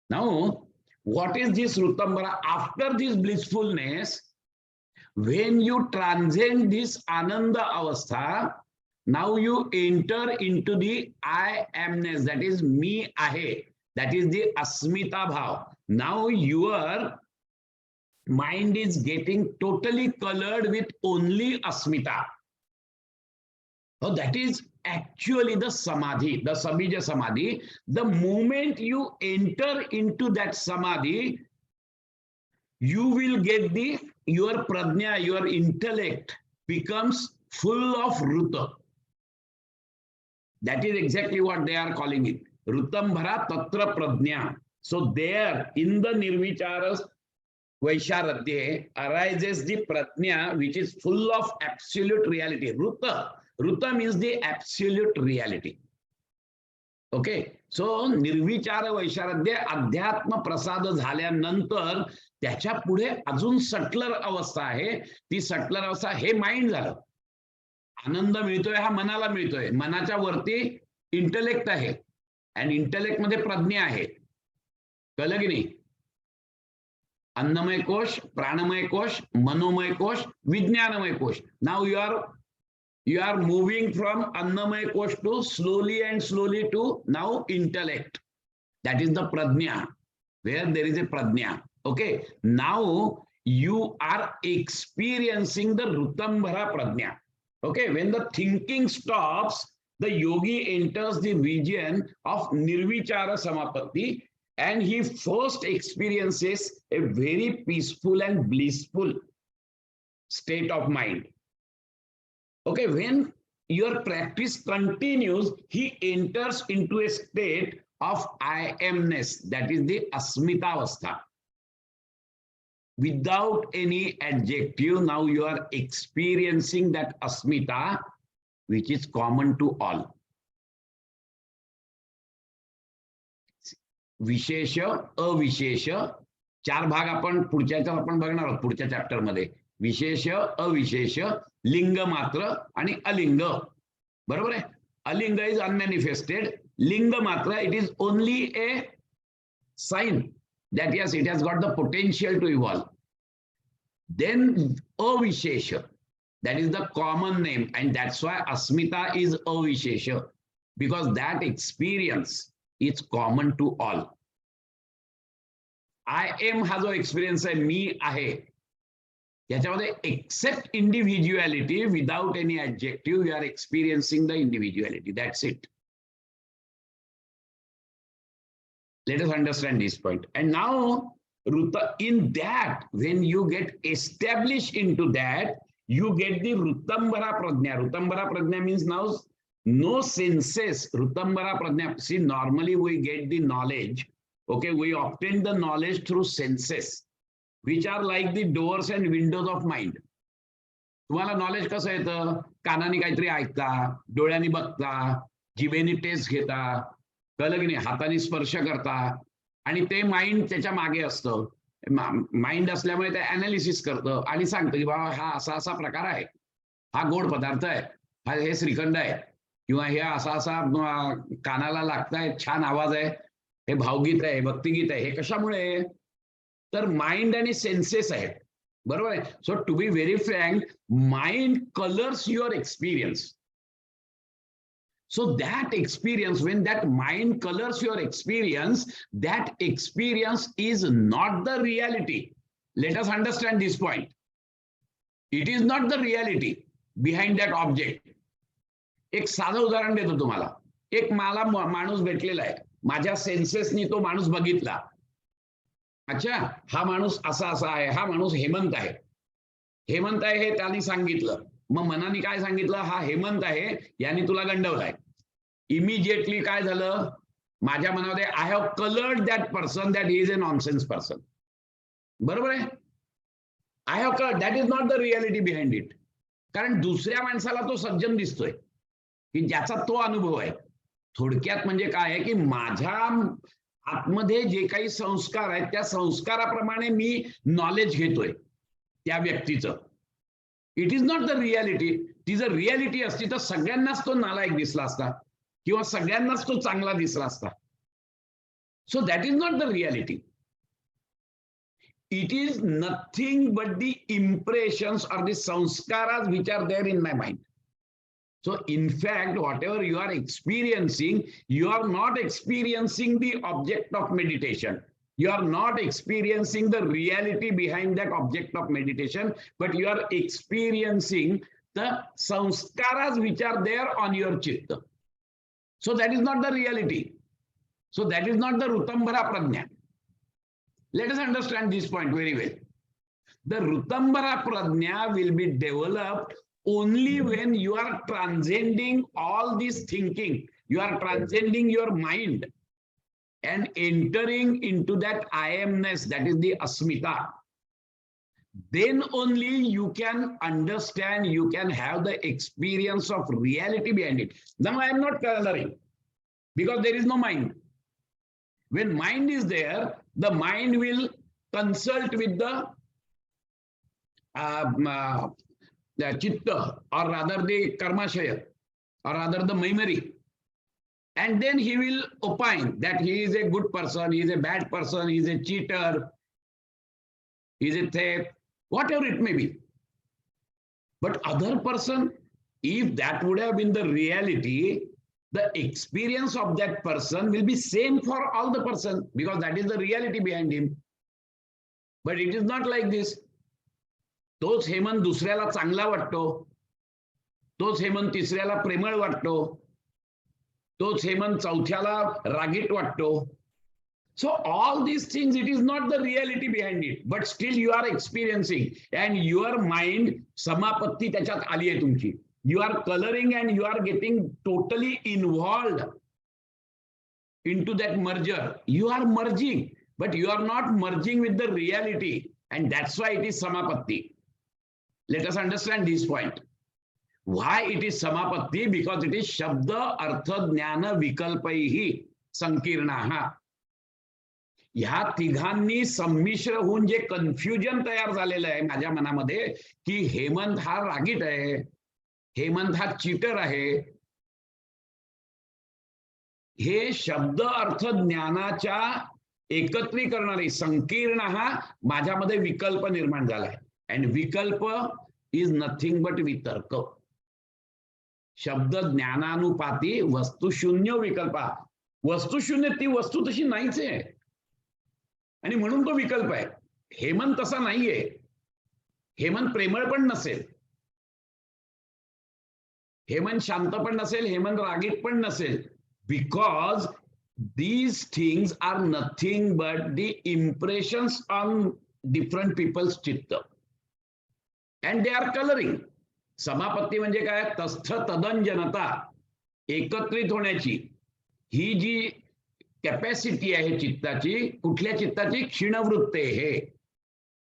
[SPEAKER 1] Now, What is this Rutambara? After this blissfulness, when you transcend this Ananda Avastha, now you enter into the I amness, that is me ahe, that is the Asmita Bhav. Now your mind is getting totally colored with only Asmita. So that is actually the Samadhi, the Sabija Samadhi. The moment you enter into that Samadhi, you will get your prajna, your intellect becomes full of Ruta. That is exactly what they are calling it. Rutambhara Tatra Prajna. So there in the Nirvichara Vaisharadhya arises the prajna which is full of absolute reality. Ruta. Ruta means the absolute reality. Okay. So निर्विचार वैशारद्य अध्यात्म प्रसाद झाल्यानंतर त्याच्या पुढे अजून subtler अवस्था आहे. ती सटलर अवस्था हे माइंड झालं. आनंद मिळतोय हा मनाला मिळतोय. मनाच्या वरती इंटेलेक्ट आहे आणि इंटेलेक्ट मध्ये प्रज्ञा आहे. कळलं की नाही? अन्नमय कोश, प्राणमय कोश, मनोमय कोश, विज्ञानमय कोश. Now you are moving from annamay kosh to slowly to now intellect. That is the prajna, where there is a prajna. Okay, now you are experiencing the Rutambhara prajna. Okay, when the thinking stops, the yogi enters the region of Nirvichara Samapatti, and he first experiences a very peaceful and blissful state of mind. Okay, when your practice continues, he enters into a state of I amness, that is the Asmita Avastha. Without any adjective, now you are experiencing that Asmita, which is common to all. विशेष अविशेष चार भाग आपण आपण बघणार आहोत पुढच्या chapter मध्ये. विशेष अविशेष, लिंग मात्र आणि अलिंग. बरोबर आहे? अलिंग इज अनमॅनिफेस्टेड, लिंग मात्र it is only a sign that yes, it has got the potential to evolve. Then avishesha, that is the common name, and that's why asmita is avishesha, because that experience is common to all. I am हा जो experience आहे, मी आहे, याच्यामध्ये except individuality, without any adjective, you are experiencing the individuality. That's it. Let us understand this point. And now, Ruta, in that, when you get established into that, you get the Rutambara Prajna. Rutambara Prajna means now no senses. Rutambara Prajna. See, normally we get the knowledge. Okay, we obtain the knowledge through senses, which are like the doors and windows of mind. तुम्हाला knowledge कसं येतं? कानाने काहीतरी ऐकता, डोळ्यांनी बघता, जिभेने taste घेता, कळलं की नाही, हाताने स्पर्श करता, आणि ते माइंड त्याच्या मागे असतं. माइंड असल्यामुळे ते अनालिसिस करतं आणि सांगतं की बाबा हा असा असा प्रकार आहे, हा गोड पदार्थ आहे, हा हे श्रीखंड आहे, किंवा हे असा असा कानाला लागताय, छान आवाज आहे, हे भावगीत आहे, भक्तिगीत आहे. हे कशामुळे? तर माइंड आणि सेन्सेस आहेत. बरोबर आहे? So to be very frank, mind colours your experience. So that experience, when that mind colors your experience, that experience is not the reality. Let us understand this point. It is not the reality behind that object. एक साधं उदाहरण देतो तुम्हाला. एक मला माणूस भेटलेला आहे, माझ्या सेन्सेसनी तो माणूस बघितला. अच्छा, हा माणूस असा असा आहे, हा माणूस हेमंत आहे. हेमंत आहे हे त्यांनी सांगितलं. मग मनाने काय सांगितलं? हा हेमंत आहे, याने तुला गंडवलाय. इमिजिएटली काय झालं? माझ्या मनामध्ये I have coloured that person that he is a nonsense person. बरोबर आहे? I have coloured, that is not the reality behind it. कारण दुसऱ्या माणसाला तो सज्जन दिसतोय की ज्याचा तो अनुभव आहे. थोडक्यात म्हणजे काय आहे की माझ्या आतमध्ये जे काही संस्कार आहेत, त्या संस्काराप्रमाणे मी नॉलेज घेतोय त्या व्यक्तीचं. It is not the reality. ती जर रियालिटी असती तर सगळ्यांनाच तो नालायक दिसला असता, किंवा सगळ्यांनाच तो चांगला दिसला असता. So that is not the reality. it is nothing but the impressions or the sanskaras which are there in my mind. So in fact, whatever you are experiencing, you are not experiencing the object of meditation. You are not experiencing the reality behind that object of meditation, but you are experiencing the sanskaras which are there on your chitta. So that is not the reality. So that is not the Rutambara Prajna. Let us understand this point very well. The Rutambara Prajna will be developed only when you are transcending all this thinking. You are transcending your mind and entering into that I amness, that is the Asmita. Then only you can understand, you can have the experience of reality behind it. Now I am not coloring because there is no mind. When mind is there, the mind will consult with the chitta, or rather the karmashaya, or rather the memory. And then he will opine that he is a good person, he is a bad person, he is a cheater, he is a thief, whatever it may be. But other person, if that would have been the reality, the experience of that person will be same for all the person, because that is the reality behind him. But it is not like this. तोच हेमंत दुसऱ्याला चांगला वाटतो, तोच हेमंत तिसऱ्याला प्रेमळ वाटतो, तोच हेमंत चौथ्याला रागीट वाटतो. So all these things, it is not the reality behind it, but still you are experiencing, and your mind samapatti त्याच्यात आली आहे तुमची. You are coloring and you are getting totally involved into that merger. You are merging, but you are not merging with the reality, and that's why it is samapatti. Let us understand this point. Why it is samapatti? Because it is shabda artha jnana vikalpaihi sankirnaha. ह्या तिघांनी संमिश्र होऊन जे confusion तयार झालेलं आहे माझ्या मनामध्ये, की हेमंत हा रागीट आहे, हेमंत हा चीटर आहे, हे शब्द अर्थ ज्ञानाच्या एकत्रीकरणाने संकीर्ण हा माझ्यामध्ये विकल्प निर्माण झालाय. अँड विकल्प इज नथिंग बट वितर्क. शब्द ज्ञानानुपाती वस्तुशून्य विकल्पा. वस्तुशून्य ती वस्तू तशी नाहीच आहे, आणि म्हणून तो विकल्प आहे. हेमंत तसा नाहीये. हेमंत प्रेमळ पण नसेल, हेमंत शांत पण नसेल, हेमंत रागीट पण नसेल, because these things are nothing but the impressions on different people's chitta, and they are coloring. समापत्ती म्हणजे काय? तस्थ तदंजनता, एकत्रित होण्याची ही जी कॅपॅसिटी आहे चित्ताची. कुठल्या चित्ताची? क्षीणवृत्ते हे.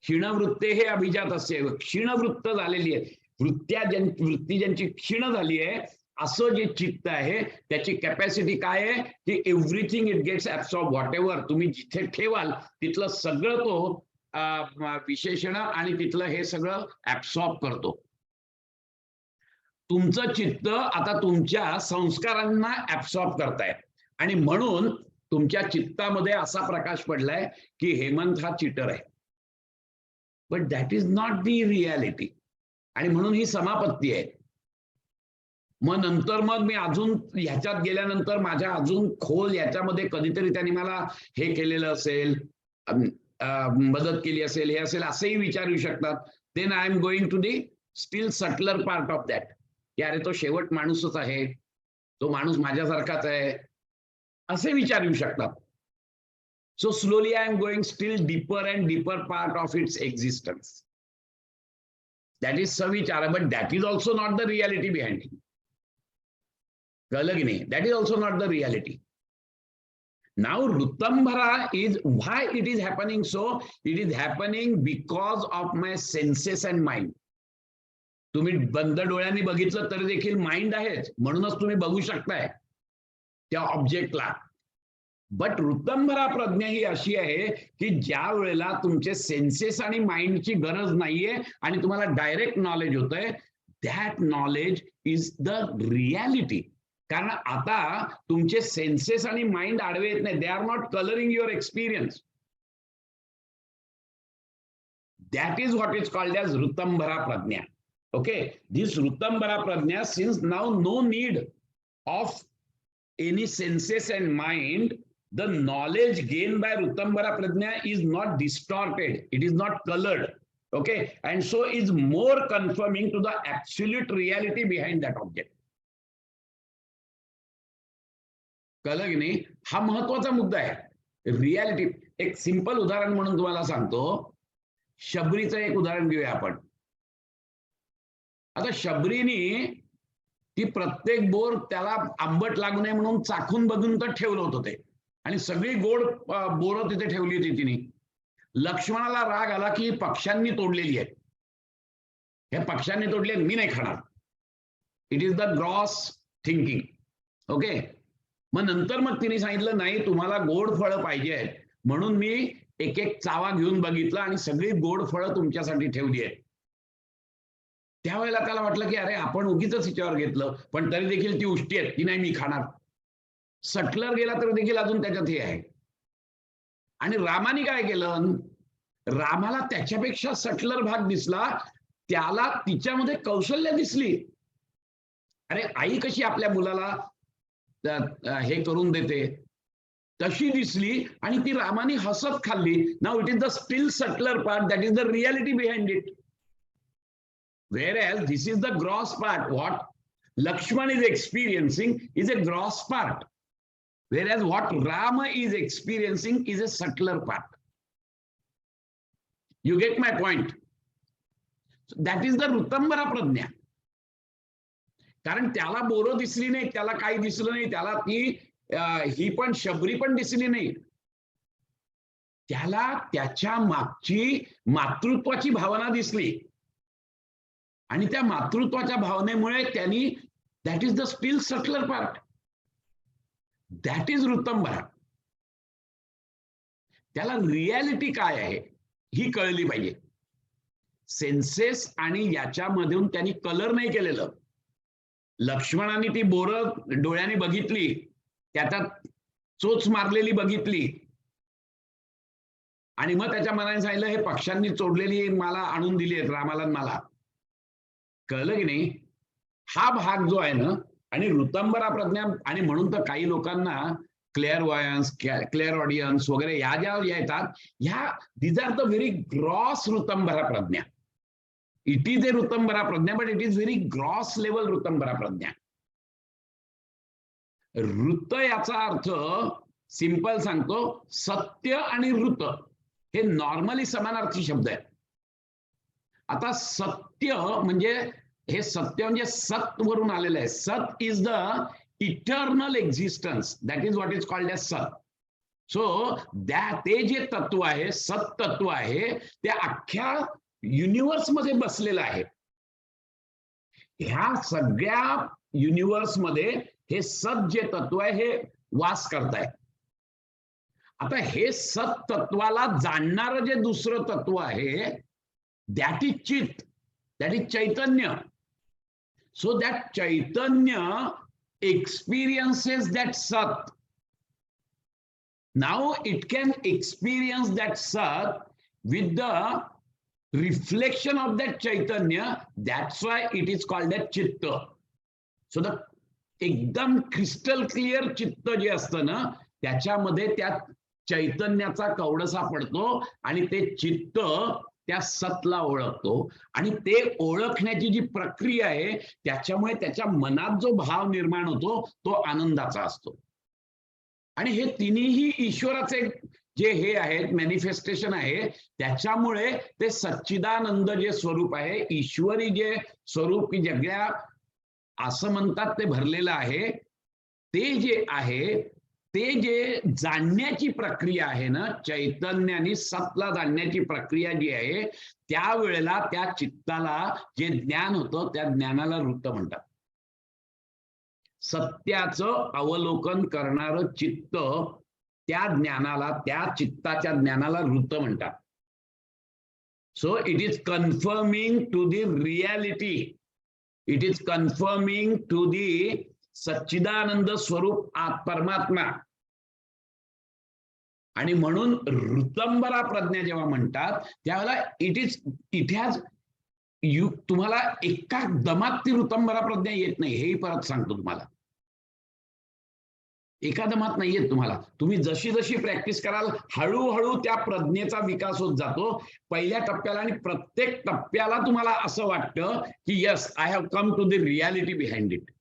[SPEAKER 1] क्षीणवृत्ते हे अभिजातस्य. क्षीणवृत्त झालेली आहे, वृत्ती ज्यांची क्षीण झाली आहे, असं जे चित्त आहे त्याची कॅपॅसिटी काय आहे? की everything it gets absorb. Whatever तुम्ही जिथे ठेवाल तिथलं सगळं तो विशेषण आणि तिथलं हे सगळं ऍब्सॉर्ब करतो. तुमचं चित्त आता तुमच्या संस्कारांना ऍब्सॉर्ब करताय, आणि म्हणून तुमच्या चित्तामध्ये असा प्रकाश पडलाय की हेमंत हा चिटर आहे. But that is not the reality, आणि म्हणून ही समापत्ती आहे. मग नंतर मी अजून ह्याच्यात गेल्यानंतर माझ्या अजून खोल याच्यामध्ये कधीतरी त्यांनी मला हे केलेलं असेल, मदत केली असेल, हे असेल, असंही विचारू शकतात. Then I am going to the still subtler part of that, की अरे तो शेवट माणूसच आहे, तो माणूस माझ्यासारखाच आहे, असे विचार येऊ शकतात. So slowly I am going still deeper and deeper part of its existence. That is सविचार, but that is also not the reality behind it. कळलं की नाही? That is also not the reality. Now Rutambara is why it is happening so? It is happening because of my senses and mind. तुम्ही बंद डोळ्यांनी बघितलं तरी देखील mind आहेच, म्हणूनच तुम्ही बघू शकताय त्या ऑब्जेक्टला. बट ऋतंभरा प्रज्ञा ही अशी आहे की ज्या वेळेला तुमचे सेन्सेस आणि माइंडची गरज नाहीये आणि तुम्हाला डायरेक्ट नॉलेज होतंय, that knowledge is the reality. कारण आता तुमचे सेन्सेस आणि माइंड आडवे येत नाही. They are not colouring your experience. That is what is called as Rutambara Prajna. Okay, this Rutambara Prajna, since now no need of any senses and mind, the knowledge gained by Rutambara Prajna is not distorted, it is not colored. Okay, and so is more confirming to the absolute reality behind that object. कळलं की नाही? हा महत्वाचा मुद्दा आहे. Reality. एक simple उदाहरण म्हणून तुम्हाला सांगतो. शबरीचं एक उदाहरण घेऊया आपण. आता शबरीने ती प्रत्येक बोर त्याला आंबट लागू नये म्हणून चाखून बघून तर ठेवलं होतं ते, आणि सगळी गोड बोरं तिथे ठेवली होती तिने. लक्ष्मणाला राग आला की पक्ष्यांनी तोडलेली आहे, हे पक्ष्यांनी तोडले, मी नाही खाणार. It is the gross thinking. Okay, मग नंतर मग तिने सांगितलं नाही, तुम्हाला गोड फळं पाहिजे आहेत म्हणून मी एक एक चावा घेऊन बघितलं आणि सगळी गोड फळं तुमच्यासाठी ठेवली आहेत. त्यावेळेला त्याला वाटलं की अरे आपण उगीच हिच्यावर घेतलं, पण तरी देखील ती उष्टी आहे, ती नाही मी खाणार. सटलर गेला तर देखील अजून त्याच्यात हे आहे. आणि रामाने काय केलं, रामाला त्याच्यापेक्षा सटलर भाग दिसला, त्याला तिच्यामध्ये कौशल्य दिसली. अरे आई कशी आपल्या मुलाला हे करून देते तशी दिसली, आणि ती रामाने हसत खाल्ली. Now it is the still subtler part, that is the reality behind it. Whereas this is the gross part. What Lakshman is experiencing is a gross part, whereas what Rama is experiencing is a subtler part. You get my point? So that is the Rutambara Prajna. कारण त्याला बोरं दिसली नाही, त्याला काही दिसलं नाही, त्याला ती ही पण शबरी पण दिसली नाही. त्याला त्याच्या मागची मातृत्वाची भावना दिसली, आणि त्या मातृत्वाच्या भावनेमुळे त्यांनी, that is the still subtler part, that is ऋतंबरा. त्याला रियालिटी काय आहे ही कळली पाहिजे. सेन्सेस आणि याच्यामधून त्यांनी कलर नाही केलेलं. लक्ष्मणाने ती बोरं डोळ्याने बघितली, त्याच्यात चोच मारलेली बघितली, आणि मग त्याच्या मनाने सांगितलं हे पक्ष्यांनी चोडलेली मला आणून दिली आहेत रामाला मला. कळलं की नाही? हा भाग जो आहे ना, आणि ऋतंबरा प्रज्ञा, आणि म्हणून तर काही लोकांना क्लेअरवॉयन्स, क्लेअर ऑडियन्स वगैरे या ज्या येतात, ह्या these are the very gross ऋतंबरा प्रज्ञा. इट इज ए ऋतंबरा प्रज्ञा, but it is very gross level ऋतंबरा प्रज्ञा. ऋत याचा अर्थ सिंपल सांगतो, सत्य आणि ऋत हे नॉर्मली समानार्थी शब्द आहेत. आता सत्य म्हणजे, हे सत्य म्हणजे सत वरून आलेलं आहे. सत is the eternal existence, that is what is called as सत. सो ते जे तत्व आहे, सत तत्व आहे, ते अख्ख्या युनिव्हर्स मध्ये बसलेलं आहे. ह्या सगळ्या युनिव्हर्स मध्ये हे सत जे तत्व आहे हे वास करताय. आता हे सत तत्वाला जाणणारं जे दुसरं तत्व आहे, that is chit, that is chaitanya. So that chaitanya experiences that sat. Now it can experience that sat with the reflection of that chaitanya. That's why it is called as chitta. So the एकदम crystal clear चित्त जे असतं ना, त्याच्यामध्ये त्या चैतन्याचा कवडसा पडतो, आणि ते चित्त त्या सतला ओळखतो, आणि ते ओळखण्याची जी प्रक्रिया आहे त्याच्यामुळे त्याच्या मनात जो भाव निर्माण होतो तो आनंदाचा असतो. आणि हे तिन्ही ईश्वराचे जे हे आहेत मॅनिफेस्टेशन आहे, त्याच्यामुळे ते सच्चिदानंद जे स्वरूप आहे, ईश्वरी जे स्वरूप की जगल्या असं म्हणतात ते भरलेलं आहे, ते जे आहे, ते जे जाणण्याची प्रक्रिया आहे ना, चैतन्याने सतला जाणण्याची प्रक्रिया जी आहे, त्यावेळेला त्या चित्ताला जे ज्ञान होतं त्या ज्ञानाला ऋत म्हणतात. सत्याचं अवलोकन करणारं चित्त, त्या ज्ञानाला, त्या चित्ताच्या ज्ञानाला ऋत म्हणतात. So it is confirming to the reality, it is confirming to the सच्चिदानंद स्वरूप परमात्मा. आणि म्हणून ऋतंभरा प्रज्ञा जेव्हा म्हणतात त्यावेळेला इट हॅज तुम्हाला एका दमात ती ऋतंभरा प्रज्ञा येत नाही, हेही परत सांगतो तुम्हाला. एका दमात नाही येत तुम्हाला. तुम्ही जशी जशी प्रॅक्टिस कराल हळूहळू त्या प्रज्ञेचा विकास होत जातो पहिल्या टप्प्याला, आणि प्रत्येक टप्प्याला तुम्हाला असं वाटतं की yes, I have come to the reality behind it,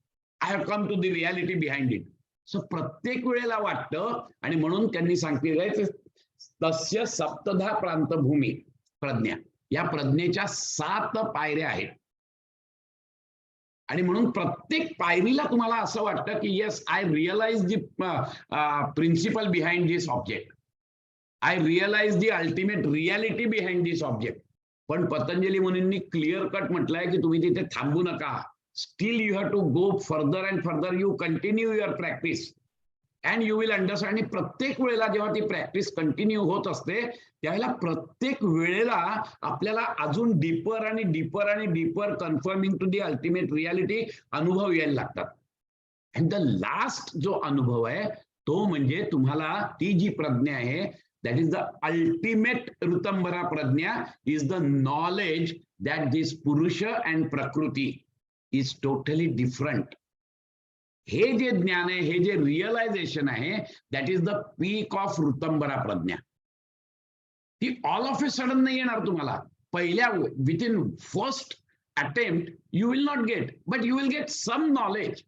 [SPEAKER 1] I have come to the reality behind it. So प्रत्येक वेळेला वाटतं. आणि म्हणून त्यांनी सांगितलंय तस्य सप्तधा प्रांतभूमी प्रज्ञा, या प्रज्ञेच्या 7 पायऱ्या आहेत. आणि म्हणून प्रत्येक पायरीला तुम्हाला असं वाटतं की yes, I realise the principle behind this object, I realise the ultimate reality behind this object. पण पतंजली मुनींनी क्लिअर कट म्हटलंय की तुम्ही तिथे थांबू नका. Still you have to go further and further. You continue your practice and you will understand. आणि प्रत्येक वेळेला जेव्हा ती प्रॅक्टिस कंटिन्यू होत असते त्यावेळेला प्रत्येक वेळेला आपल्याला अजून डीपर आणि डीपर आणि deeper confirming to the ultimate reality अनुभव यायला लागतात. अँड द लास्ट जो अनुभव आहे तो म्हणजे तुम्हाला ती जी प्रज्ञा आहे, दॅट इज द अल्टिमेट ऋतंभरा प्रज्ञा, is the knowledge that this पुरुष अँड प्रकृती इज टोटली डिफरंट. हे जे ज्ञान आहे, हे जे रिअलायझेशन आहे, that is the peak of ऋतंभरा प्रज्ञा. ती ऑल ऑफ ए सडन नाही येणार तुम्हाला. पहिल्या within first attempt you will not get, but you will get some knowledge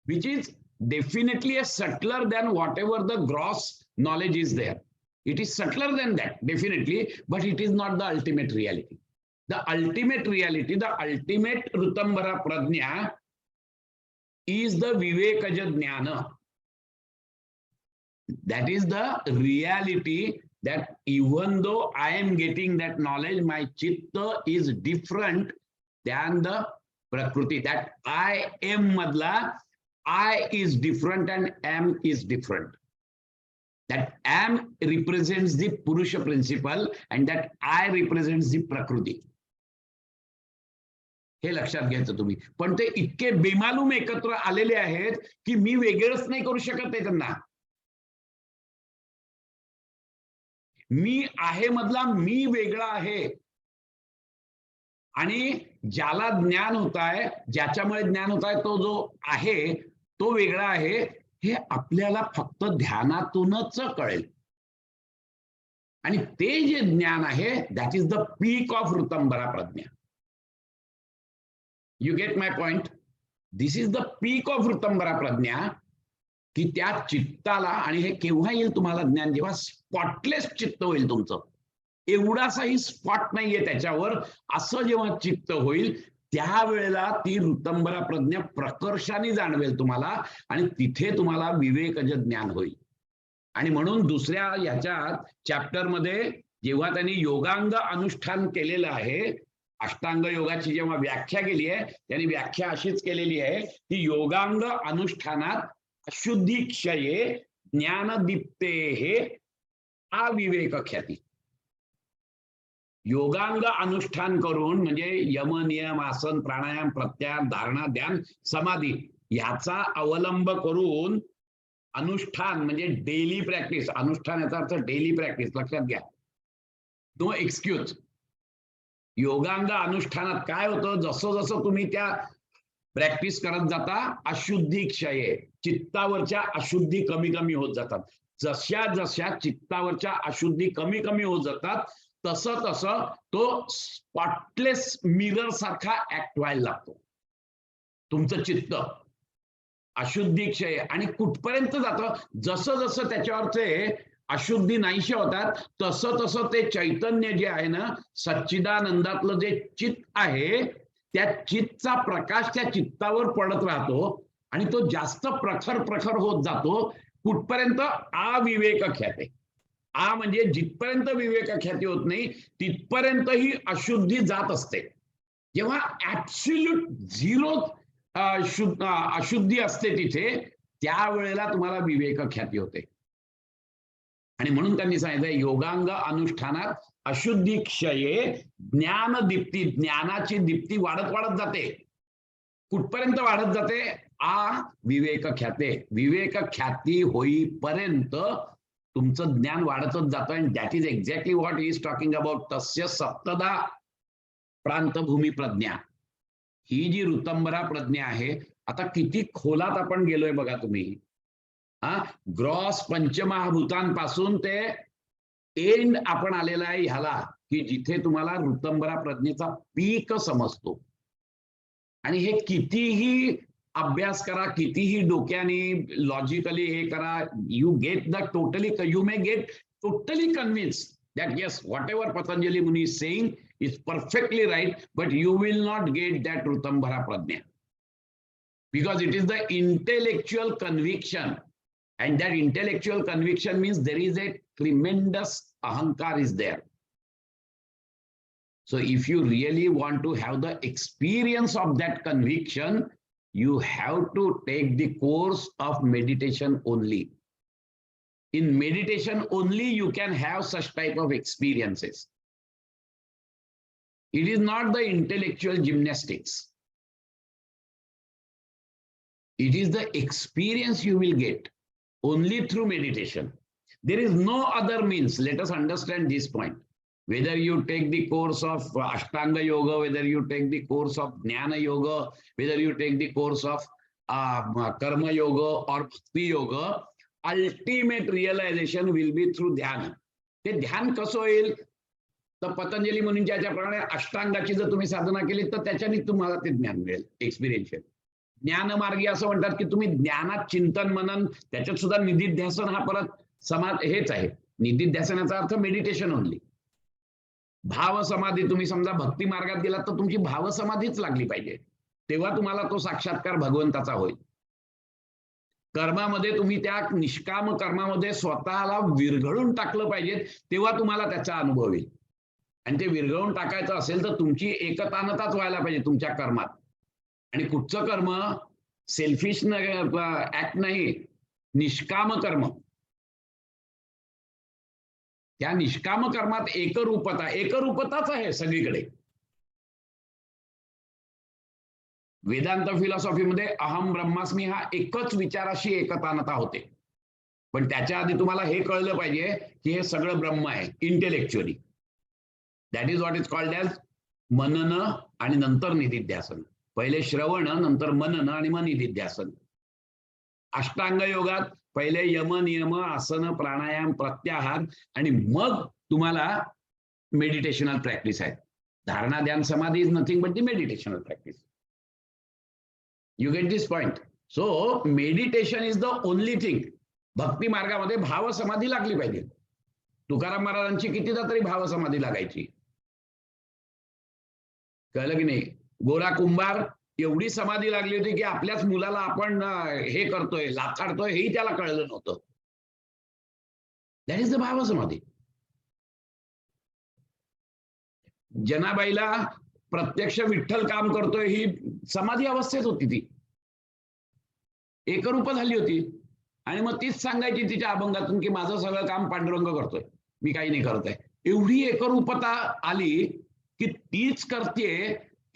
[SPEAKER 1] which is definitely a subtler than whatever the gross knowledge is there. It is subtler than that, definitely, but it is not the ultimate reality. The ultimate reality, the ultimate Ritambara Prajna is the Vivekaja Jnana. That is the reality that even though I am getting that knowledge, my chitta is different than the Prakriti. That I am madla, I is different and am is different. That am represents the Purusha principle and that I represents the Prakriti. हे लक्षात घ्यायचं तुम्ही. पण ते इतके बेमालूम एकत्र आलेले आहेत की मी वेगळंच नाही करू शकत आहे त्यांना. मी आहे मधला मी वेगळा आहे. आणि ज्याला ज्ञान होत आहे, ज्याच्यामुळे ज्ञान होत आहे, तो जो आहे तो वेगळा आहे, हे आपल्याला फक्त ध्यानातूनच कळेल. आणि ते जे ज्ञान आहे that is the peak of ऋतंभरा Pragya. You get my point. This is the peak of ऋतंभरा प्रज्ञा. की त्या चित्ताला, आणि हे केव्हा येईल तुम्हाला ज्ञान, जेव्हा स्पॉटलेस चित्त होईल तुमचं, एवढासाही स्पॉट नाहीये त्याच्यावर, असं जेव्हा चित्त होईल त्यावेळेला ती ऋतंभरा प्रज्ञा प्रकर्षाने जाणवेल तुम्हाला, आणि तिथे तुम्हाला विवेकज ज्ञान होईल. आणि म्हणून दुसऱ्या याच्यात चॅप्टर मध्ये जेव्हा त्यांनी योगांग अनुष्ठान केलेलं आहे, अष्टांग योगाची जेव्हा व्याख्या केली आहे, त्यांनी व्याख्या अशीच केलेली आहे की योगांग अनुष्ठानात अशुद्धी क्षये ज्ञानदीप्ते हे अविवेक ख्याती. योगांग अनुष्ठान करून म्हणजे यम नियम आसन प्राणायाम प्रत्याहार धारणा ध्यान समाधी ह्याचा अवलंब करून अनुष्ठान म्हणजे डेली प्रॅक्टिस. अनुष्ठान याचा अर्थ डेली प्रॅक्टिस, लक्षात घ्या, नो एक्सक्यूज. योगांग अनुष्ठानात काय होतं, जसं जसं तुम्ही त्या प्रॅक्टिस करत जाता अशुद्धी क्षय, चित्तावरच्या अशुद्धी कमी कमी होत जातात. जशा जशा चित्तावरच्या अशुद्धी कमी कमी होत जातात तसं तसं तो स्पॉटलेस मिरर सारखा ऍक्ट व्हायला लागतो तुमचं चित्त. अशुद्धी क्षय आणि कुठपर्यंत जातं, जसं जसं त्याच्यावरचे अशुद्धी नाहीशे होतात तसं तसं ते चैतन्य जे आहे ना, सच्चिदानंदातलं जे चित्त आहे, त्या चित्तचा प्रकाश त्या चित्तावर पडत राहतो आणि तो जास्त प्रखर प्रखर होत जातो. कुठपर्यंत अविवेक ख्याते. आ म्हणजे जिथपर्यंत विवेक ख्याती होत नाही तिथपर्यंत ही अशुद्धी जात असते. जेव्हा ऍब्सोल्यूट झिरो अशुद्धी असते तिथे, त्यावेळेला तुम्हाला विवेक ख्याती होते. आणि म्हणून त्यांनी सांगितलं योगांग अनुष्ठानात अशुद्धी क्षये ज्ञान दीप्ती, ज्ञानाची दीप्ती वाढत वाढत जाते. कुठपर्यंत वाढत जाते, आ विवेक ख्याते. विवेक ख्याती होईपर्यंत तुमचं ज्ञान वाढतच जातं. And that is exactly what is talking about तस्य सप्तदा प्रांतभूमी प्रज्ञा. ही जी ऋतंभरा प्रज्ञा आहे, आता किती खोलात आपण गेलोय बघा तुम्ही. ग्रॉस पंचमहाभूतांपासून ते एंड आपण आलेला आहे ह्याला, की जिथे तुम्हाला ऋतंभरा प्रज्ञेचा पीक समजतो. आणि हे कितीही अभ्यास करा, कितीही डोक्याने लॉजिकली हे करा, you get the totally, you may gate totally convinced that yes, whatever Patanjali Muni is saying is perfectly right, but you will not get that Rutambhara Prajna. Because it is the intellectual conviction. And that intellectual conviction means there is a tremendous ahankar is there. So if you really want to have the experience of that conviction, you have to take the course of meditation only. In meditation only you can have such type of experiences. It is not the intellectual gymnastics. It is the experience you will get only through meditation. There is no other means. Let us understand this point. Whether you take the course of Ashtanga Yoga, whether you take the course of Jnana Yoga, whether you take the course of Karma Yoga or Bhakti Yoga, ultimate realization will be through ध्यान. ते ध्यान कसं होईल? तर पतंजली मुनींच्या याच्याप्रमाणे अष्टांगाची जर तुम्ही साधना केली तर त्याच्याने तुम्हाला ते ज्ञान मिळेल, एक्सपिरियन्शियल. ज्ञानमार्गी असं म्हणतात की तुम्ही ज्ञानात चिंतन मनन, त्याच्यात सुद्धा निधिध्यासन हा परत समाज हेच आहे. निधिध्यासनाचा अर्थ मेडिटेशन ओनली. भाव समाधी, तुम्ही समजा भक्ती मार्गात गेलात तर तुमची भाव समाधीच लागली पाहिजे, तेव्हा तुम्हाला तो साक्षात्कार भगवंताचा होईल. कर्मामध्ये तुम्ही त्या निष्काम कर्मामध्ये स्वतःला विरघळून टाकलं पाहिजे, तेव्हा तुम्हाला त्याचा अनुभव येईल. आणि ते विरघळून टाकायचं असेल तर तुमची एकतानताच व्हायला पाहिजे तुमच्या कर्मात. आणि कुठचं कर्म? सेल्फिश ऍक्ट नाही, निष्काम कर्म. त्या निष्काम कर्मात एकरूपताच आहे सगळीकडे. वेदांत फिलॉसॉफीमध्ये अहम ब्रह्मास्मी हा एकच विचाराशी एकतानता होते. पण त्याच्या आधी तुम्हाला हे कळलं पाहिजे की हे सगळं ब्रह्म आहे intellectually. That is what is called as मनन आणि नंतर निधिध्यासन. पहिले श्रवण, नंतर मनन आणि मग निधिध्यासन. अष्टांग योगात पहिले यम नियम आसन प्राणायाम प्रत्याहार आणि मग तुम्हाला मेडिटेशनल प्रॅक्टिस आहे. धारणा ध्यान समाधी is nothing but the meditational practice. You get this point. So meditation is the only thing. भक्ती मार्गामध्ये भाव समाधी लागली पाहिजे. तुकाराम महाराजांची कितीदा तरी भाव समाधी लागायची. कळलं की नाही? गोरा कुंभार एवढी समाधी लागली होती की आपल्याच मुलाला आपण हे करतोय, लाथाडतोय हेही त्याला कळलं नव्हतं. दॅट इज द भाव समाधी. जनाबाईला प्रत्यक्ष विठ्ठल काम करतोय ही समाधी अवस्थेत होती. ती एकरूप झाली होती. आणि मग तीच सांगायची तिच्या अभंगातून की माझं सगळं काम पांडुरंग करतोय, मी काही नाही करत आहे. एवढी एकरूपता आली की तीच करते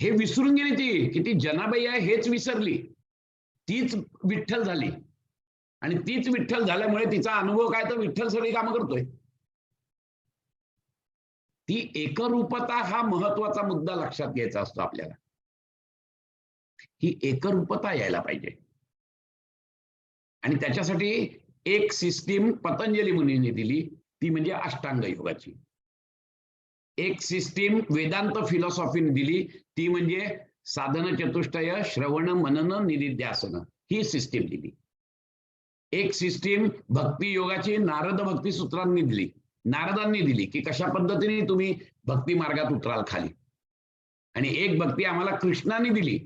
[SPEAKER 1] हे विसरून गेली ती, की ती जनाबाई आहे हेच विसरली. तीच विठ्ठल झाली. आणि तीच विठ्ठल झाल्यामुळे तिचा अनुभव काय? तर विठ्ठल सगळी कामं करतोय. ती एकरूपता हा महत्वाचा मुद्दा लक्षात घ्यायचा असतो आपल्याला. ही एकरूपता यायला पाहिजे. आणि त्याच्यासाठी एक सिस्टीम पतंजली मुनींनी दिली, ती म्हणजे अष्टांग योगाची. एक सिस्टीम वेदांत फिलॉसॉफीने दिली, ती म्हणजे साधन चतुष्टय, श्रवण मनन निधिध्यासन, ही सिस्टीम दिली. एक सिस्टीम भक्ती योगाची नारद भक्ती सूत्रांनी दिली, नारदांनी दिली की कशा पद्धतीने तुम्ही भक्ती मार्गात उतराल खाली. आणि एक भक्ती आम्हाला कृष्णाने दिली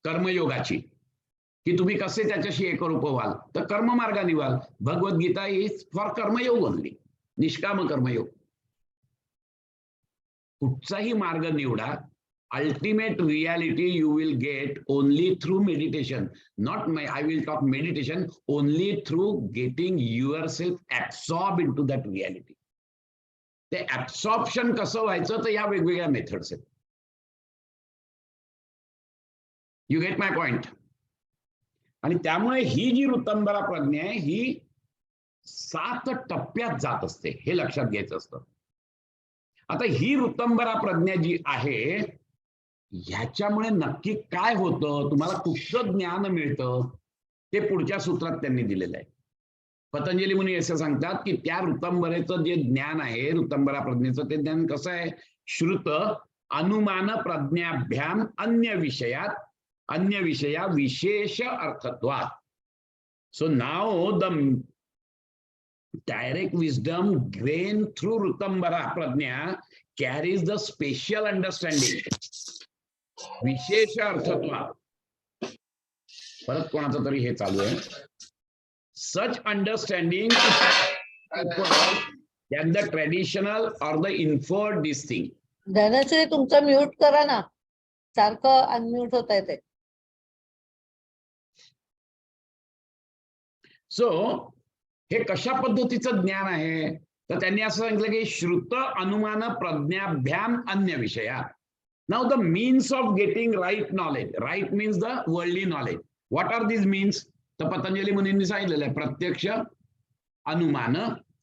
[SPEAKER 1] कर्मयोगाची, की तुम्ही कसे त्याच्याशी एकरूप व्हाल. तर कर्ममार्गाने व्हाल. भगवद्गीता इज फॉर कर्मयोग ओनली, निष्काम कर्मयोग. कुठचाही मार्ग निवडा, ultimate reality you will get only through meditation. I will talk meditation only through getting yourself absorbed into that reality. ते absorption कसं व्हायचं तर या वेगवेगळ्या मेथड्स आहेत. You get my point? आणि त्यामुळे ही जी ऋतंभरा प्रज्ञा आहे ही 7 टप्प्यात जात असते, हे लक्षात घ्यायचं असतं. आता ही ऋतंभरा प्रज्ञा जी आहे, ह्याच्यामुळे नक्की काय होतं, तुम्हाला कुठचं ज्ञान मिळतं, ते पुढच्या सूत्रात त्यांनी दिलेलं आहे. पतंजली मुनी असं सांगतात की त्या ऋतंभरेचं जे ज्ञान आहे, ऋतंभरा प्रज्ञेचं ते ज्ञान कसं आहे, श्रुत अनुमान प्रज्ञाभ्याम अन्य विषया विशेष अर्थत्वात. So now the direct wisdom gained through Rutambara Prajna carries the special understanding. विशेष अर्थत्वा. परत कोणाचं तरी हे चालू आहे. Such understanding than the traditional or the inferred this thing.
[SPEAKER 2] Dhanashree तुमचं म्यूट करा ना, सारखं अनम्यूट होत आहे ते.
[SPEAKER 1] सो हे कशा पद्धतीचं ज्ञान आहे, तर त्यांनी असं सांगितलं की श्रुत अनुमान प्रज्ञाभ्याम अन्य विषया. Now the means of getting right knowledge, right means the worldly knowledge. What are these means? तर पतंजली मुनींनी सांगितलेलं आहे, प्रत्यक्ष, अनुमान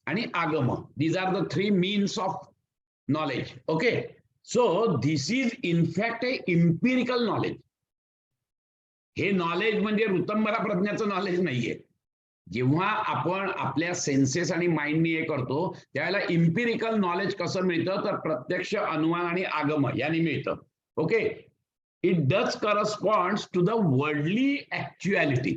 [SPEAKER 1] आणि आगम. These are the 3 means of knowledge. Okay, so this is in fact a empirical knowledge. हे knowledge म्हणजे ऋतंभरा प्रज्ञाचं नॉलेज नाहीये. जेव्हा आपण आपल्या सेन्सेस आणि माइंडनी हे करतो त्यावेळेला इम्पिरिकल नॉलेज कसं मिळतं, तर प्रत्यक्ष, अनुमान आणि आगम याने मिळतं. Okay, it does corresponds to the worldly actuality.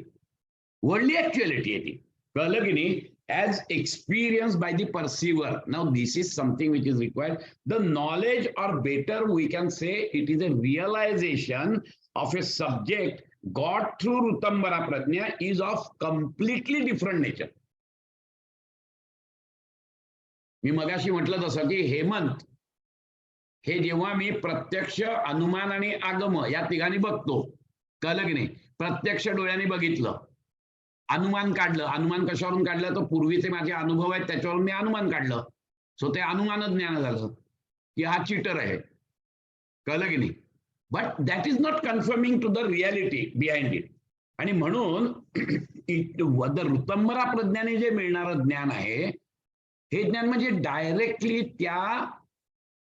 [SPEAKER 1] Worldly actuality आहे ती, कळलं की नाही, as experienced by the perceiver. Now this is something which is required. The knowledge, or better we can say it is a realization of a subject got through Rutambara Prajna is of completely different nature. मी मगाशी म्हटलं तसं की हेमंत हे जेव्हा मी प्रत्यक्ष, अनुमान आणि आगम या तिघांनी बघतो, कळलं की नाही, प्रत्यक्ष डोळ्यांनी बघितलं, अनुमान काढलं. अनुमान कशावरून काढलं, तर पूर्वीचे माझे अनुभव आहेत त्याच्यावरून मी अनुमान काढलं. सो ते अनुमान ज्ञान झालं की हा चीटर आहे, कळलं की नाही. But that is not confirming to the reality behind it. आणि म्हणून ऋतंभरा प्रज्ञाने जे मिळणारं ज्ञान आहे, हे ज्ञान म्हणजे डायरेक्टली त्या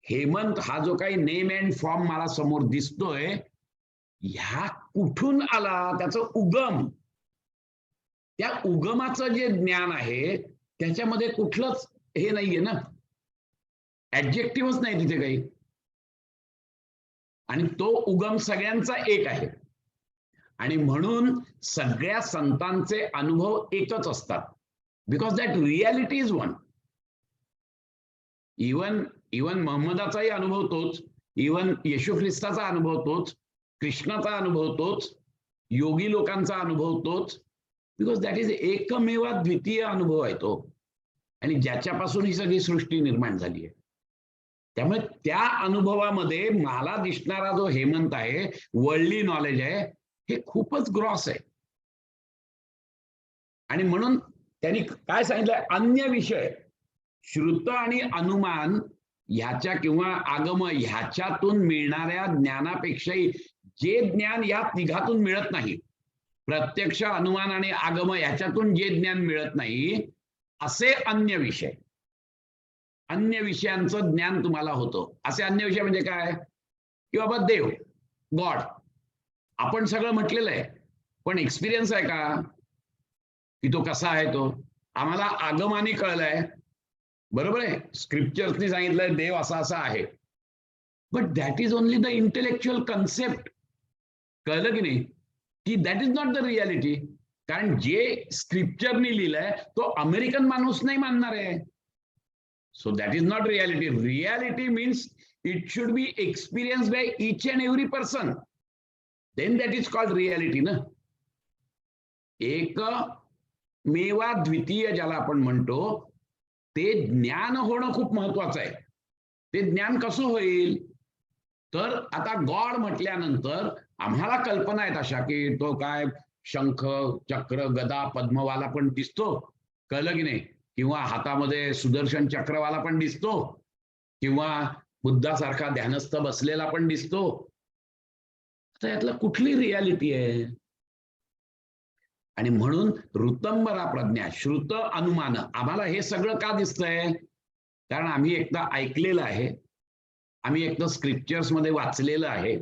[SPEAKER 1] हेमंत हा जो काही नेम अँड फॉर्म मला समोर दिसतोय, ह्या कुठून आला, त्याचं उगम, त्या उगमाचं जे ज्ञान आहे त्याच्यामध्ये कुठलंच हे नाहीये ना, ऍडजेक्टिव्हच नाही तिथे काही. आणि तो उगम सगळ्यांचा एक आहे. आणि म्हणून सगळ्या संतांचे अनुभव एकच असतात, because that reality is one. Even महम्मदाचाही अनुभव तोच, इवन येशू ख्रिस्ताचा अनुभव तोच, कृष्णाचा अनुभव तोच, योगी लोकांचा अनुभव तोच, बिकॉज दॅट इज एकमेवा द्वितीय अनुभव आहे तो, आणि ज्याच्यापासून ही सगळी सृष्टी निर्माण झाली आहे. त्यामुळे त्या अनुभवामध्ये मला दिसणारा जो हेमंत आहे, वर्ल्डली नॉलेज आहे, हे खूपच ग्रॉस आहे. आणि म्हणून त्यांनी काय सांगितलंय, अन्य विषय, श्रुत आणि अनुमान ह्याच्या किंवा आगम ह्याच्यातून मिळणाऱ्या ज्ञानापेक्षाही जे ज्ञान या तिघातून मिळत नाही, प्रत्यक्ष, अनुमान आणि आगम ह्याच्यातून जे ज्ञान मिळत नाही, असे अन्य विषय, अन्य विषयांचं ज्ञान तुम्हाला होतं. असे अन्य विषय म्हणजे काय, की बाबा देव, गॉड, आपण सगळं म्हटलेलं आहे, पण एक्सपिरियन्स आहे का, की तो कसा आहे. तो आम्हाला आगमाने कळलाय, बरोबर आहे, स्क्रिप्चर्सनी सांगितलंय देव असा असा आहे, but that is only the intellectual concept, कळलं की नाही, की that is not the reality. कारण जे स्क्रिप्चरनी लिहिलंय तो अमेरिकन माणूस नाही मानणार आहे. So that is not reality. Reality means it should be experience by each and every person, then that is called reality ना. एकमेवा द्वितीय ज्याला आपण म्हणतो, ते ज्ञान होणं खूप महत्वाचं आहे. ते ज्ञान कसं होईल, तर आता गॉड म्हटल्यानंतर आम्हाला कल्पना आहेत अशा की तो काय शंख, चक्र, गदा, पद्मवाला पण दिसतो, कळलं की नाही, किंवा हातामध्ये सुदर्शन चक्रवाला पण दिसतो, किंवा बुद्धासारखा ध्यानस्थ बसलेला पण दिसतो. तर यातलं कुठली रियालिटी आहे? आणि म्हणून ऋतंबरा प्रज्ञा, श्रुत अनुमान, आम्हाला हे सगळं का दिसतंय? कारण आम्ही एकदा ऐकलेलं आहे, आम्ही एकदा स्क्रिप्चर्स मध्ये वाचलेलं आहे.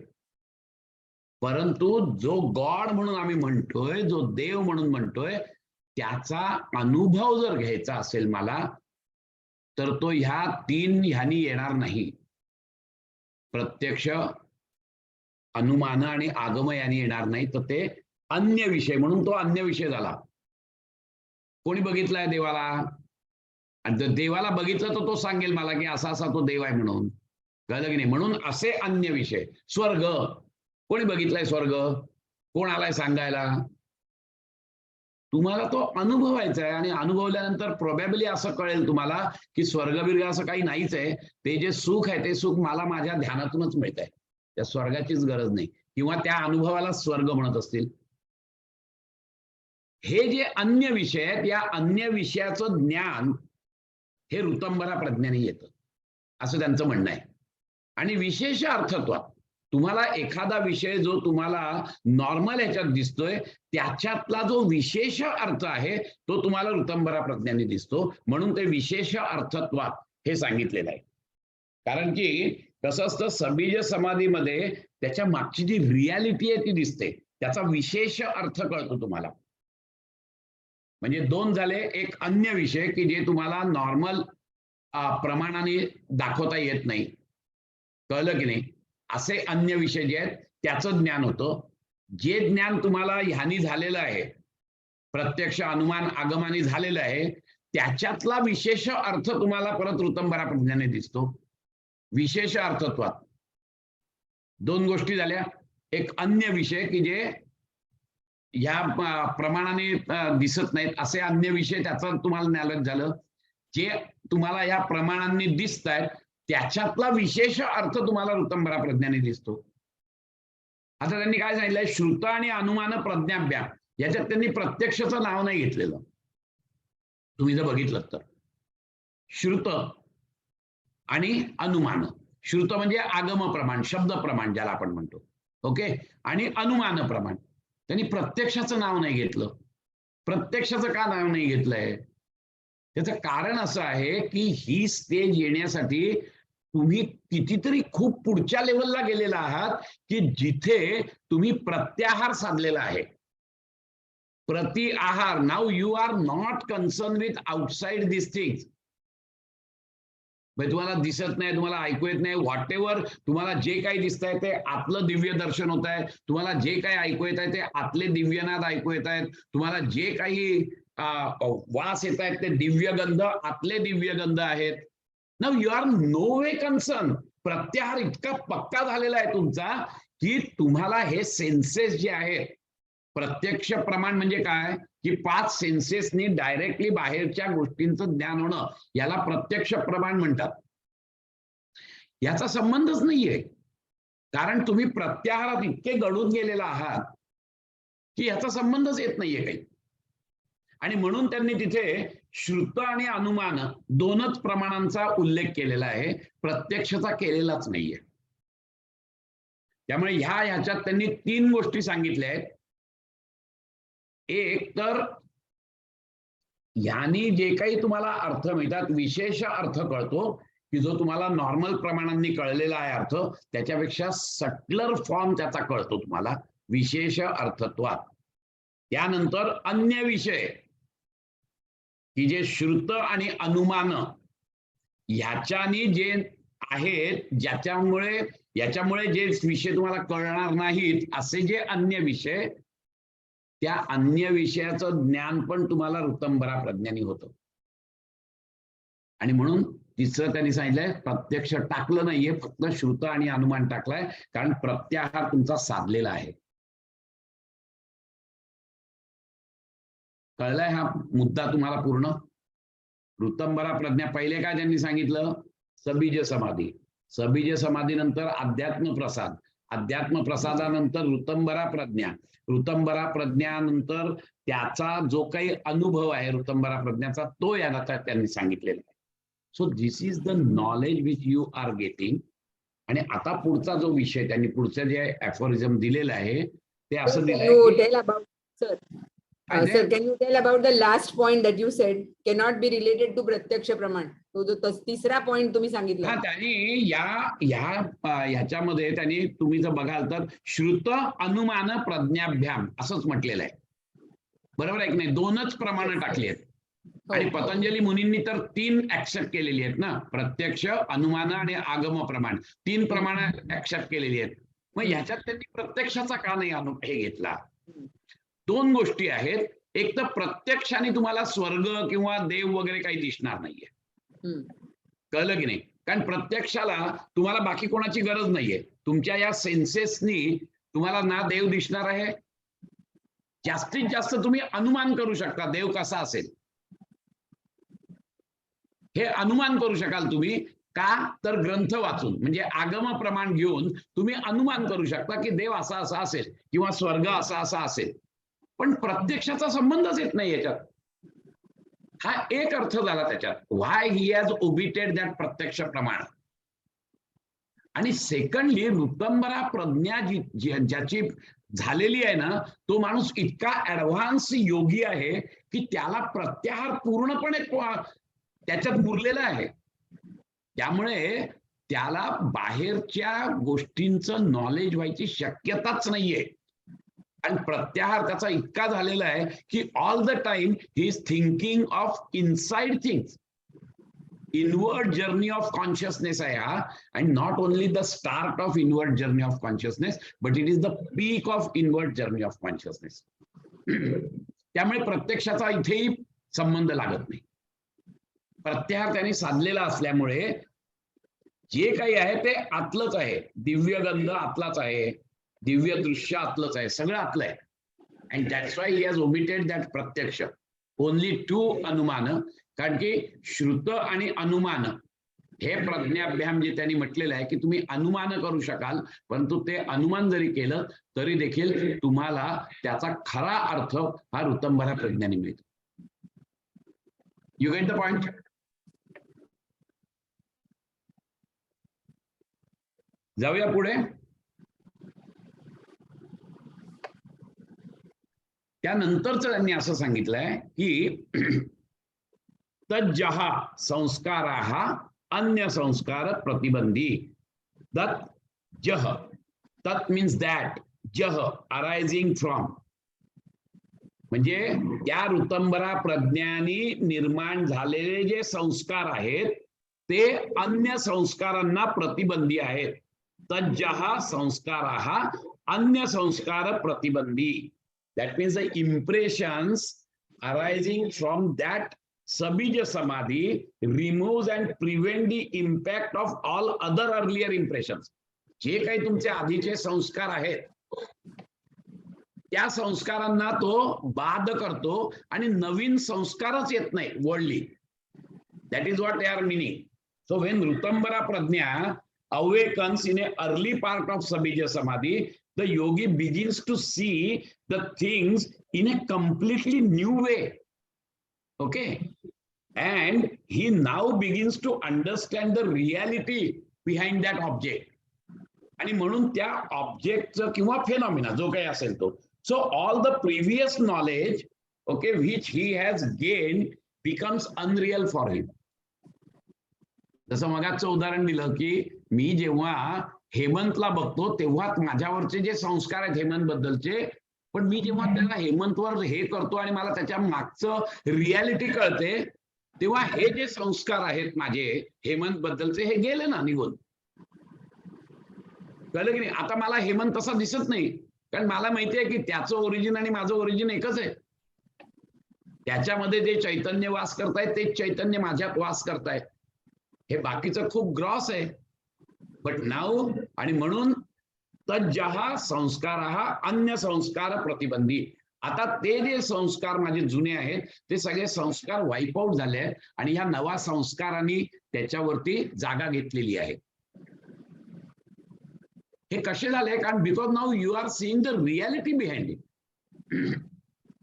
[SPEAKER 1] परंतु जो गॉड म्हणून आम्ही म्हणतोय, जो देव म्हणून म्हणतोय, त्याचा अनुभव जर घ्यायचा असेल मला, तर तो ह्यानी येणार नाही. प्रत्यक्ष, अनुमान आणि आगम यांनी येणार नाही. तर ते अन्य विषय, म्हणून तो अन्य विषय झाला. कोणी बघितलाय देवाला? आणि जर देवाला बघितलं तर तो सांगेल मला की असा असा तो देव आहे म्हणून. कळलं की नाही? म्हणून असे अन्य विषय. स्वर्ग, कोणी बघितलाय स्वर्ग? कोण आलाय सांगायला? तुम्हाला तो अनुभवायचा आहे, आणि अनुभवल्यानंतर प्रोबॅबली असं कळेल तुम्हाला की स्वर्ग बिर्ग असं काही नाहीच आहे. ते जे सुख आहे ते सुख मला माझ्या ध्यानातूनच मिळत आहे, त्या स्वर्गाचीच गरज नाही. किंवा त्या अनुभवाला स्वर्ग म्हणत असतील. हे जे अन्य विषय आहेत, या अन्य विषयाचं ज्ञान हे ऋतंबरा प्रज्ञाने येतं, असं त्यांचं म्हणणं आहे. आणि विशेष अर्थत्वात तुम्हाला एखादा विषय जो तुम्हाला नॉर्मल ह्याच्यात दिसतोय, त्याच्यातला जो विशेष अर्थ आहे तो तुम्हाला ऋतंबरा प्रज्ञाने दिसतो. म्हणून ते विशेष अर्थत्वात हे सांगितलेलं आहे. कारण की कसं असतं, सबीज समाधीमध्ये त्याच्या मागची जी रियालिटी आहे ती दिसते, त्याचा विशेष अर्थ कळतो तुम्हाला. म्हणजे दोन झाले. एक अन्य विषय की जे तुम्हाला नॉर्मल प्रमाणाने दाखवता येत नाही. कळलं की नाही? असे अन्य विषय जे आहेत त्याचं ज्ञान होतं. जे ज्ञान तुम्हाला ह्यानी झालेलं आहे, प्रत्यक्ष, अनुमान, आगमानी झालेलं आहे, त्याच्यातला विशेष अर्थ तुम्हाला परत ऋतंबरा प्रज्ञाने दिसतो. विशेष अर्थत्वात दोन गोष्टी झाल्या. एक अन्य विषय की जे ह्या प्रमाणाने दिसत नाहीत, असे अन्य विषय, त्याचा तुम्हाला नॉलेज झालं. जे तुम्हाला ह्या प्रमाणांनी दिसत आहेत त्याच्यातला विशेष अर्थ तुम्हाला ऋतंबरा प्रज्ञाने दिसतो. आता त्यांनी काय सांगितलंय, श्रुत आणि अनुमान प्रज्ञाभ्याम, याच्यात त्यांनी प्रत्यक्षाचं नाव नाही घेतलेलं. तुम्ही जर बघितलं तर श्रुत आणि अनुमान. श्रुत म्हणजे आगम प्रमाण, शब्द प्रमाण ज्याला आपण म्हणतो, ओके. आणि अनुमान प्रमाण. त्यांनी प्रत्यक्षाचं नाव नाही घेतलं. प्रत्यक्षाचं का नाव नाही घेतलंय? त्याचं कारण असं आहे की ही स्टेज येण्यासाठी तुम्ही कितीतरी खूप पुढच्या लेवलला गेलेला आहात की जिथे तुम्ही प्रत्याहार साधलेला आहे. प्रति आहार. Now you are not concern with outside this things. तुम्हाला दिसत नाही, तुम्हाला ऐकू येत नाही, व्हॉट एव्हर तुम्हाला जे काही दिसत आहे ते आतलं दिव्य दर्शन होत आहे. तुम्हाला जे काही ऐकू येत आहे ते आतले दिव्यनाद ऐकू येत आहेत. तुम्हाला जे काही वास येत आहेत ते दिव्यगंध, आतले दिव्यगंध आहेत. Now you are no way concern. प्रत्याहार इतका पक्का झालेला आहे तुमचा की तुम्हाला हे सेन्सेस जे आहेत, प्रत्यक्ष प्रमाण म्हणजे काय की 5 सेन्सेसनी डायरेक्टली बाहेरच्या गोष्टींचं ज्ञान होणं, याला प्रत्यक्ष प्रमाण म्हणतात. याचा संबंधच नाहीये, कारण तुम्ही प्रत्याहारात इतके गढून गेलेला आहात की याचा संबंधच येत नाहीये काही. आणि म्हणून त्यांनी तिथे श्रुत आणि अनुमान दोनच प्रमाणांचा उल्लेख केलेला आहे, प्रत्यक्षाचा केलेलाच नाहीये. त्यामुळे ह्याच्यात त्यांनी 3 गोष्टी सांगितल्या आहेत. एक तर ह्यानी जे काही तुम्हाला अर्थ मिळतात, विशेष अर्थ कळतो की जो तुम्हाला नॉर्मल प्रमाणांनी कळलेला आहे अर्थ, त्याच्यापेक्षा सटलर फॉर्म त्याचा कळतो तुम्हाला विशेष अर्थत्वात. त्यानंतर अन्य विषय की जे श्रुत आणि अनुमान ह्याच्यानी जे आहेत, याच्यामुळे जे विषय तुम्हाला कळणार नाहीत, असे जे अन्य विषय, त्या अन्य विषयाचं ज्ञान पण तुम्हाला ऋतंबरा प्रज्ञानी होतं. आणि म्हणून तिसरं त्यांनी सांगितलंय, प्रत्यक्ष टाकलं नाहीये, फक्त श्रुत आणि अनुमान टाकलाय, कारण प्रत्याहार तुमचा साधलेला आहे. कळलाय हा मुद्दा तुम्हाला पूर्ण? ऋतंबरा प्रज्ञा पहिले काय त्यांनी सांगितलं? सबीज समाधी. सबीज समाधीनंतर अध्यात्म प्रसाद. अध्यात्म प्रसादानंतर ऋतंबरा प्रज्ञा. ऋतंबरा प्रज्ञानंतर त्याचा जो काही अनुभव आहे ऋतंबरा प्रज्ञाचा, तो याला त्यांनी सांगितलेला आहे. So this is the knowledge which you are getting. आणि आता पुढचा जो विषय त्यांनी पुढचं जे ऍफोरिझम दिलेलं आहे ते असं दिलंय की
[SPEAKER 5] Sir, can you tell about the last point that you said cannot be related to प्रत्यक्ष प्रमाण? तो जो तिसरा पॉइंट तुम्ही सांगितला.
[SPEAKER 1] त्यांनी ह्याच्यामध्ये त्यांनी तुम्ही जर बघाल तर श्रुत अनुमान प्रज्ञाभ्याम असंच म्हटलेलं आहे. बरोबर आहे की नाही? दोनच प्रमाण टाकली आहेत. आणि पतंजली मुनींनी तर 3 ऍक्सेप्ट केलेली आहेत ना, प्रत्यक्ष, अनुमान आणि आगम प्रमाण. 3 प्रमाण ऍक्सेप्ट केलेली आहेत. मग ह्याच्यात त्यांनी प्रत्यक्षाचा का नाही हे घेतला? 2 गोष्टी आहेत. एक तर प्रत्यक्षाने तुम्हाला स्वर्ग किंवा देव वगैरे काही दिसणार नाहीये. कळलं की नाही? कारण प्रत्यक्षाला तुम्हाला बाकी कोणाची गरज नाहीये. तुमच्या या सेन्सेसनी तुम्हाला ना देव दिसणार आहे, जास्तीत जास्त तुम्ही अनुमान करू शकता देव कसा असेल, हे अनुमान करू शकाल तुम्ही. का तर ग्रंथ वाचून, म्हणजे आगम प्रमाण घेऊन तुम्ही अनुमान करू शकता की देव असा असा असेल किंवा स्वर्ग असा असा असेल. पण प्रत्यक्षाचा संबंधच येत नाही याच्यात. हा एक अर्थ झाला त्याच्यात. व्हाय ही हॅज ओबिटेड दॅट प्रत्यक्ष प्रमाण. आणि सेकंडली ऋतंबरा प्रज्ञा ज्याची झालेली आहे ना, तो माणूस इतका ऍडव्हान्स योगी आहे की त्याला प्रत्याहार पूर्णपणे त्याच्यात मुरलेला आहे. त्यामुळे त्याला बाहेरच्या गोष्टींचं नॉलेज व्हायची शक्यताच नाहीये. आणि प्रत्याहार त्याचा इतका झालेला आहे की all the time he is thinking of inside things. Inward journey of consciousness आहे हा. And not only the start of inward journey of consciousness, but it is the peak of inward journey of consciousness. त्यामुळे प्रत्यक्षाचा इथेही संबंध लागत नाही. प्रत्याहार त्यांनी साधलेला असल्यामुळे जे काही आहे ते आतलंच आहे. दिव्य गंध आतलाच आहे, दिव्य दृश्य आतलंच आहे, सगळं आतलं आहे. And that's why he has omitted that प्रत्यक्ष. ओनली 2 अनुमान. कारण की श्रुत आणि अनुमान हे प्रज्ञाभ्याम जे त्यांनी म्हटलेलं आहे की तुम्ही अनुमान करू शकाल, परंतु ते अनुमान जरी केलं तरी देखील तुम्हाला त्याचा खरा अर्थ हा ऋतंभरा प्रज्ञाने मिळतो. You get the point? जाऊया पुढे. त्यानंतरच त्यांनी असं सांगितलंय की तज्जहा संस्काराः अन्य संस्कार प्रतिबंधी. तत् जह, तत् मीन्स दॅट, जह अरायझिंग फ्रॉम, म्हणजे त्या ऋतंभरा प्रज्ञानी निर्माण झालेले जे संस्कार आहेत ते अन्य संस्कारांना प्रतिबंधी आहेत. तज्जहा संस्काराः अन्य संस्कार प्रतिबंधी. That means the impressions arising from that sabija samadhi removes and prevent the impact of all other earlier impressions. जे काही तुमचे आधीचे संस्कार आहेत त्या संस्कारांना तो बाद करतो आणि नवीन संस्कारच येत नाही worldly. That is what they are meaning. So when Rutambara Prajna awakens in an early part of Sabija Samadhi, the yogi begins to see the things in a completely new way. Okay? And he now begins to understand the reality behind that object. आणि म्हणून त्या ऑब्जेक्टचं किंवा phenomena जो काही असेल तो. So all the previous knowledge, okay, which he has gained becomes unreal for him. जसं मगाचं उदाहरण दिलं की मी जेव्हा हेमंतला बघतो तेव्हा माझ्यावरचे जे संस्कार आहेत हेमंत बद्दलचे, पण मी जेव्हा त्याला हेमंतवर हे करतो आणि मला त्याच्या मागचं रियालिटी कळते तेव्हा हे जे संस्कार आहेत माझे हेमंत बद्दलचे हे गेले ना निघून. कळलं की नाही? आता मला हेमंत तसा दिसत नाही, कारण मला माहिती आहे की त्याचं ओरिजिन आणि माझं ओरिजिन एकच आहे. त्याच्यामध्ये जे चैतन्य वास करतायत ते चैतन्य माझ्यात वास करतायत. हे बाकीचं खूप ग्रॉस आहे. बट नाऊ, आणि म्हणून तज्जहा संस्काराः अन्य संस्कार प्रतिबंधी. आता ते जे संस्कार माझे जुने आहेत ते सगळे संस्कार वाईप आउट झाले आहेत आणि ह्या नवा संस्कारांनी त्याच्यावरती जागा घेतलेली आहे. हे कसे झाले? कारण because now you are seeing the reality behind it.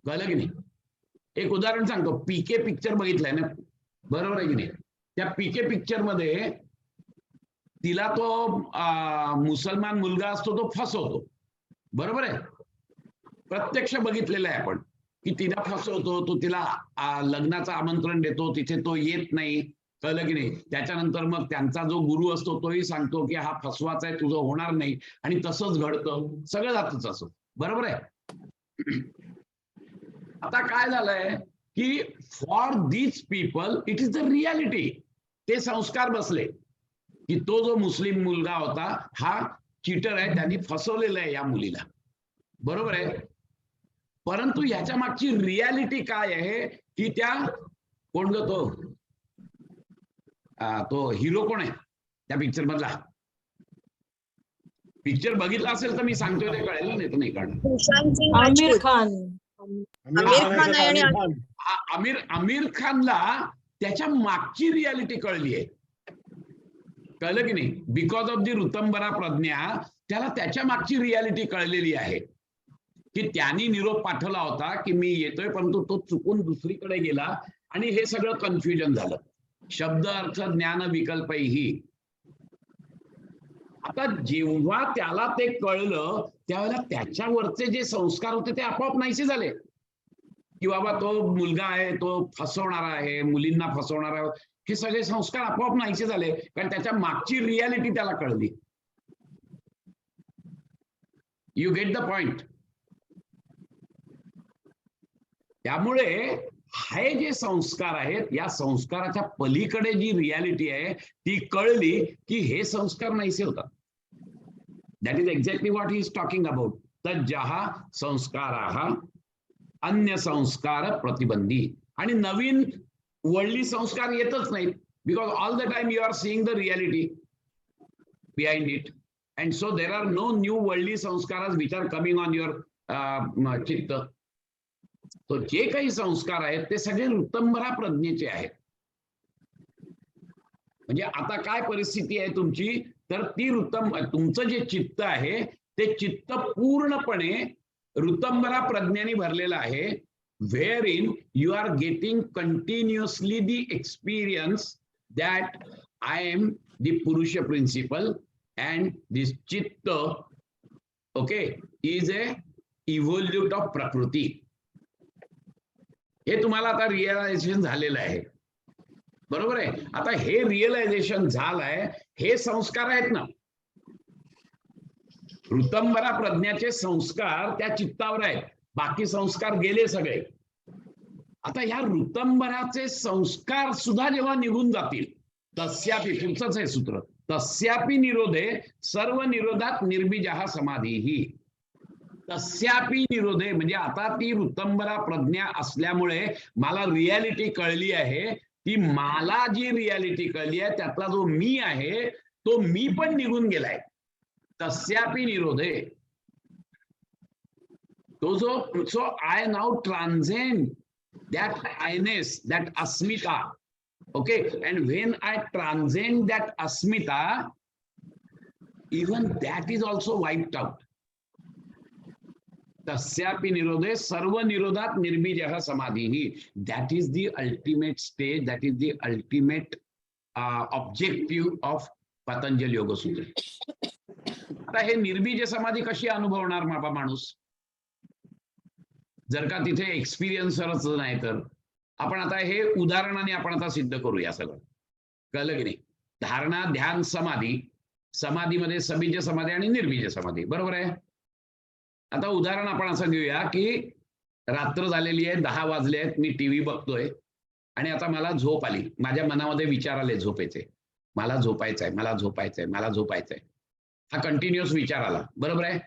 [SPEAKER 1] कळलं की नाही? एक उदाहरण सांगतो. पीके पिक्चर बघितलंय ना, बरोबर आहे की नाही? त्या पीके पिक्चर मध्ये तिला तो मुसलमान मुलगा असतो तो फसवतो, बरोबर आहे? प्रत्यक्ष बघितलेलं आहे आपण की तिला फसवतो, तो तिला लग्नाचं आमंत्रण देतो, तिथे तो येत नाही, कळलं की नाही. त्याच्यानंतर मग त्यांचा जो गुरु असतो तोही सांगतो की हा फसवाचा आहे, तुझं होणार नाही, आणि तसंच घडतं, सगळं जातच असं. बरोबर आहे. आता काय झालंय की for these people it is the reality. ते संस्कार बसले की तो जो मुस्लिम मुलगा होता हा चीटर आहे, त्यांनी फसवलेलं आहे या मुलीला. बरोबर आहे. परंतु याच्या मागची रियालिटी काय आहे की त्या कोण ग तो हिरो कोण आहे त्या पिक्चर मधला? पिक्चर बघितला असेल तर मी सांगतोय ते कळेल, नाही तर नाही कळणार.
[SPEAKER 2] आमिर खान.
[SPEAKER 1] आमिर खानला त्याच्या मागची रियालिटी कळली आहे, कळलं की नाही. बिकॉज ऑफ दी ऋतंबरा प्रज्ञा त्याला त्याच्या मागची रियालिटी कळलेली आहे की त्यांनी निरोप पाठवला होता की मी येतोय, परंतु तो चुकून दुसरीकडे गेला आणि हे सगळं कन्फ्युजन झालं. शब्द अर्थ ज्ञान विकल्पही. आता जेव्हा त्याला ते कळलं त्यावेळेला त्याच्यावरचे जे संस्कार होते ते आपोआप नाहीसे झाले की बाबा तो मुलगा आहे, तो फसवणारा आहे, मुलींना फसवणारा आहे. हे सगळे संस्कार आपोआप नाहीसे झाले कारण त्याच्या मागची रियालिटी त्याला कळली. You get the point. त्यामुळे हे जे संस्कार आहेत या संस्काराच्या पलीकडे जी रियालिटी आहे ती कळली की हे संस्कार नाहीसे होतात. That is exactly what he is talking about. तज्जहा संस्काराः अन्य संस्कार प्रतिबंधी. आणि नवीन वर्ल्डली संस्कार येतच नाहीत because all the time you are seeing the reality behind it, and so there are no new worldly sanskaras which are coming on your chitta. तो जे काही संस्कार आहेत ते सगळे ऋतंबरा प्रज्ञेचे आहेत. म्हणजे आता काय परिस्थिती आहे तुमची, तर ती तुमचं जे चित्त आहे ते चित्त पूर्णपणे ऋतंबरा प्रज्ञेने भरलेलं आहे. wherein in you are getting continuously the experience that I am the पुरुष principle and this chitta, okay, is a evolute of prakriti. हे तुम्हाला आता रिअलायझेशन झालेलं आहे. बरोबर आहे. आता हे रिअलायझेशन झालंय, हे संस्कार आहेत ना, ऋतंबरा प्रज्ञाचे संस्कार त्या चित्तावर आहेत, बाकी संस्कार गेले सगळे. आता ह्या ऋतंबराचे संस्कार सुद्धा जेव्हा निघून जातील तस्यापि, पुढचंच आहे सूत्र, तस्यापि निरोधे सर्व निरोधात निर्बीजः समाधीही. तस्यापि निरोधे म्हणजे आता ती ऋतंबरा प्रज्ञा असल्यामुळे मला रियालिटी कळली आहे. ती मला जी रियालिटी कळली आहे त्यातला जो मी आहे तो मी पण निघून गेलाय. तस्यापि निरोधे, तो जो so I now transcend that I-ness, that asmita, okay, and when I transcend that asmita, even that is also wiped out. Tasyapi nirodhe sarva nirodhat nirbijah samadhihi. That is the ultimate stage, that is the ultimate objective of Patanjal Yogasutras. आता हे निर्बीज समाधी कशी अनुभवणार बाबा माणूस, जर का तिथे एक्सपिरियन्सरच नाही तर. आपण आता हे उदाहरणाने आपण आता सिद्ध करूया सगळं, कळलं की नाही. धारणा, ध्यान, समाधी, समाधीमध्ये सबीज समाधी आणि निर्बीज समाधी, बरोबर आहे. आता उदाहरण आपण असं घेऊया की रात्र झालेली आहे, 10 वाजले आहेत, मी टीव्ही बघतोय आणि आता मला झोप आली. माझ्या मनामध्ये विचार आले झोपेचे, मला झोपायचंय, मला झोपायचंय, मला झोपायचंय, हा कंटिन्युअस विचार आला, बरोबर आहे.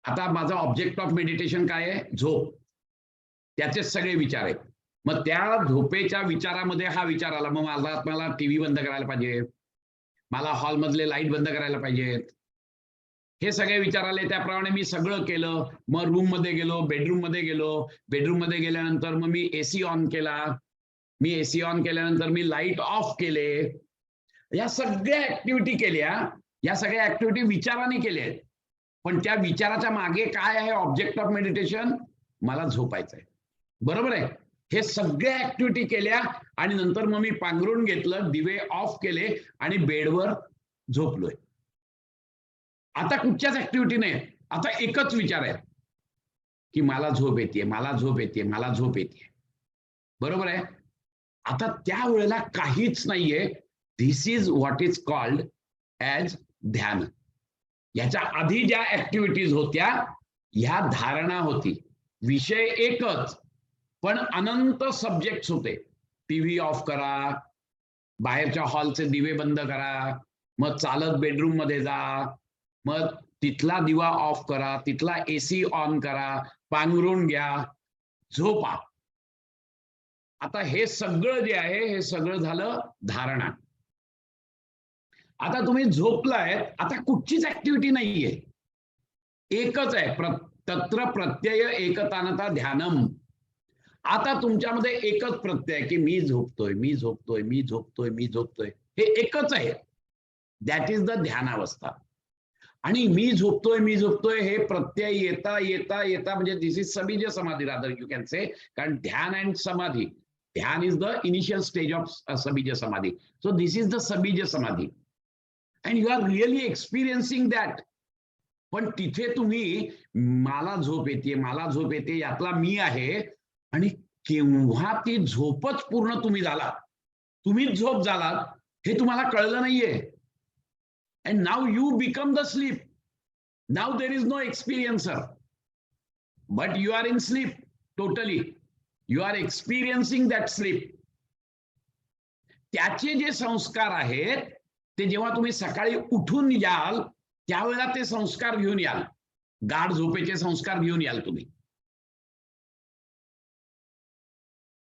[SPEAKER 1] आता माझा ऑब्जेक्ट ऑफ मेडिटेशन काय आहे, झोप, त्याचेच सगळे विचार आहेत. मग त्या झोपेच्या विचारामध्ये हा विचार आला, मग मला टीव्ही बंद करायला पाहिजे, मला हॉलमधले लाईट बंद करायला पाहिजेत, हे सगळे विचार आले. त्याप्रमाणे मी सगळं केलं. मग रूम मध्ये गेलो, बेडरूम मध्ये गेलो, बेडरूम मध्ये गेल्यानंतर मग मी एसी ऑन केला, मी एसी ऑन केल्यानंतर मी लाईट ऑफ केले. या सगळ्या ऍक्टिव्हिटी केल्या, या सगळ्या ऍक्टिव्हिटी विचाराने केल्या आहेत. पण त्या विचाराच्या मागे काय आहे ऑब्जेक्ट ऑफ मेडिटेशन, मला झोपायचंय, बरोबर आहे. हे सगळ्या ऍक्टिव्हिटी केल्या आणि नंतर मग मी पांघरून घेतलं, दिवे ऑफ केले आणि बेडवर झोपलोय. आता कुठच्याच ऍक्टिव्हिटी नाही, आता एकच विचार आहे, की मला झोप येते, मला झोप येते, मला झोप येते. बरोबर आहे. आता त्या वेळेला काहीच नाहीये. This is what is called as ध्यान. याच्या आधी ज्या ऍक्टिव्हिटीज होत्या ह्या धारणा होती. विषय एकच पण अनंत सब्जेक्ट्स होते. टीव्ही ऑफ करा, बाहेरच्या हॉलचे दिवे बंद करा, मग चालत बेडरूम मध्ये जा, मग तिथला दिवा ऑफ करा, तिथला एसी ऑन करा, पांघरून घ्या, झोपा. आता हे सगळं जे आहे हे सगळं झालं धारणा. आता तुम्ही झोपलाय, आता कुठचीच ऍक्टिव्हिटी नाहीये, एकच आहे. तत्र प्रत्यय एकतानता ध्यानम. आता तुमच्यामध्ये एकच प्रत्यय की मी झोपतोय, मी झोपतोय, मी झोपतोय, मी झोपतोय, हे एकच आहे. दॅट इज द ध्यानावस्था. आणि मी झोपतोय, मी झोपतोय हे प्रत्यय येता येता येता म्हणजे दिस इज सबीज समाधी, रादर यू कॅन से. कारण ध्यान अँड समाधी, ध्यान is the initial stage of सबीज समाधी. सो दिस इज द सबीज समाधी and you are really experiencing that. पण तिथे तुम्ही मला झोप येते, मला झोप येते यातला मी आहे. आणि केव्हा ती झोपच पूर्ण तुम्ही झालात, तुम्हीच झोप झालात, हे तुम्हाला कळलं नाहीये. And now you become the sleep. Now there is no experiencer, but you are in sleep totally. You are experiencing that sleep. त्याचे जे संस्कार आहेत ते जेव्हा तुम्ही सकाळी उठून याल त्यावेळेला ते संस्कार घेऊन याल. गाढ झोपेचे संस्कार घेऊन याल तुम्ही.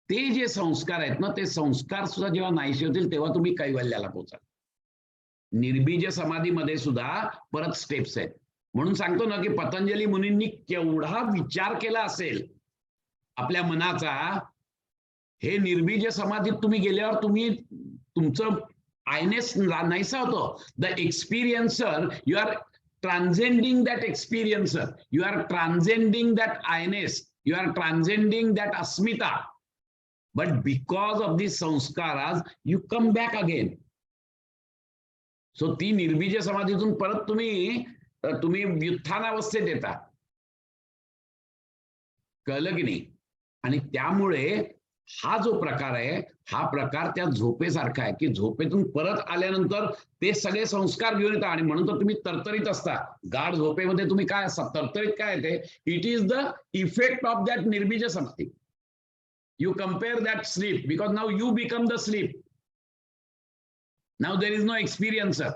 [SPEAKER 1] ते जे संस्कार आहेत ना, ते संस्कार सुद्धा जेव्हा नाहीसे होतील तेव्हा तुम्ही कैवल्याला पोहोचाल. निर्बीज समाधीमध्ये सुद्धा परत स्टेप्स आहेत. म्हणून सांगतो ना की पतंजली मुनींनी केवढा विचार केला असेल आपल्या मनाचा. हे निर्बीज समाधीत तुम्ही गेल्यावर तुम्ही तुमचं आयनेस नाहीसा होतो. The experiencer, you are transcending that experiencer, you are transcending that I-ness, you are transcending that अस्मिता. बट बिकॉज ऑफ दिस संस्काराज you come back again. So ती निर्बीज समाधीतून परत तुम्ही व्युत्थानावस्थेत येता. कळलं की नाही. आणि त्यामुळे हा जो प्रकार आहे हा प्रकार त्या झोपेसारखा आहे की झोपेतून परत आल्यानंतर ते सगळे संस्कार घेऊन येतात. आणि म्हणून तर तुम्ही तरतरीत असता. गाढ झोपेमध्ये तुम्ही काय असता, तरतरीत काय येते. It is the effect of that निर्बीज समाधी. You compare that sleep because now you become the sleep. Now there is no experiencer.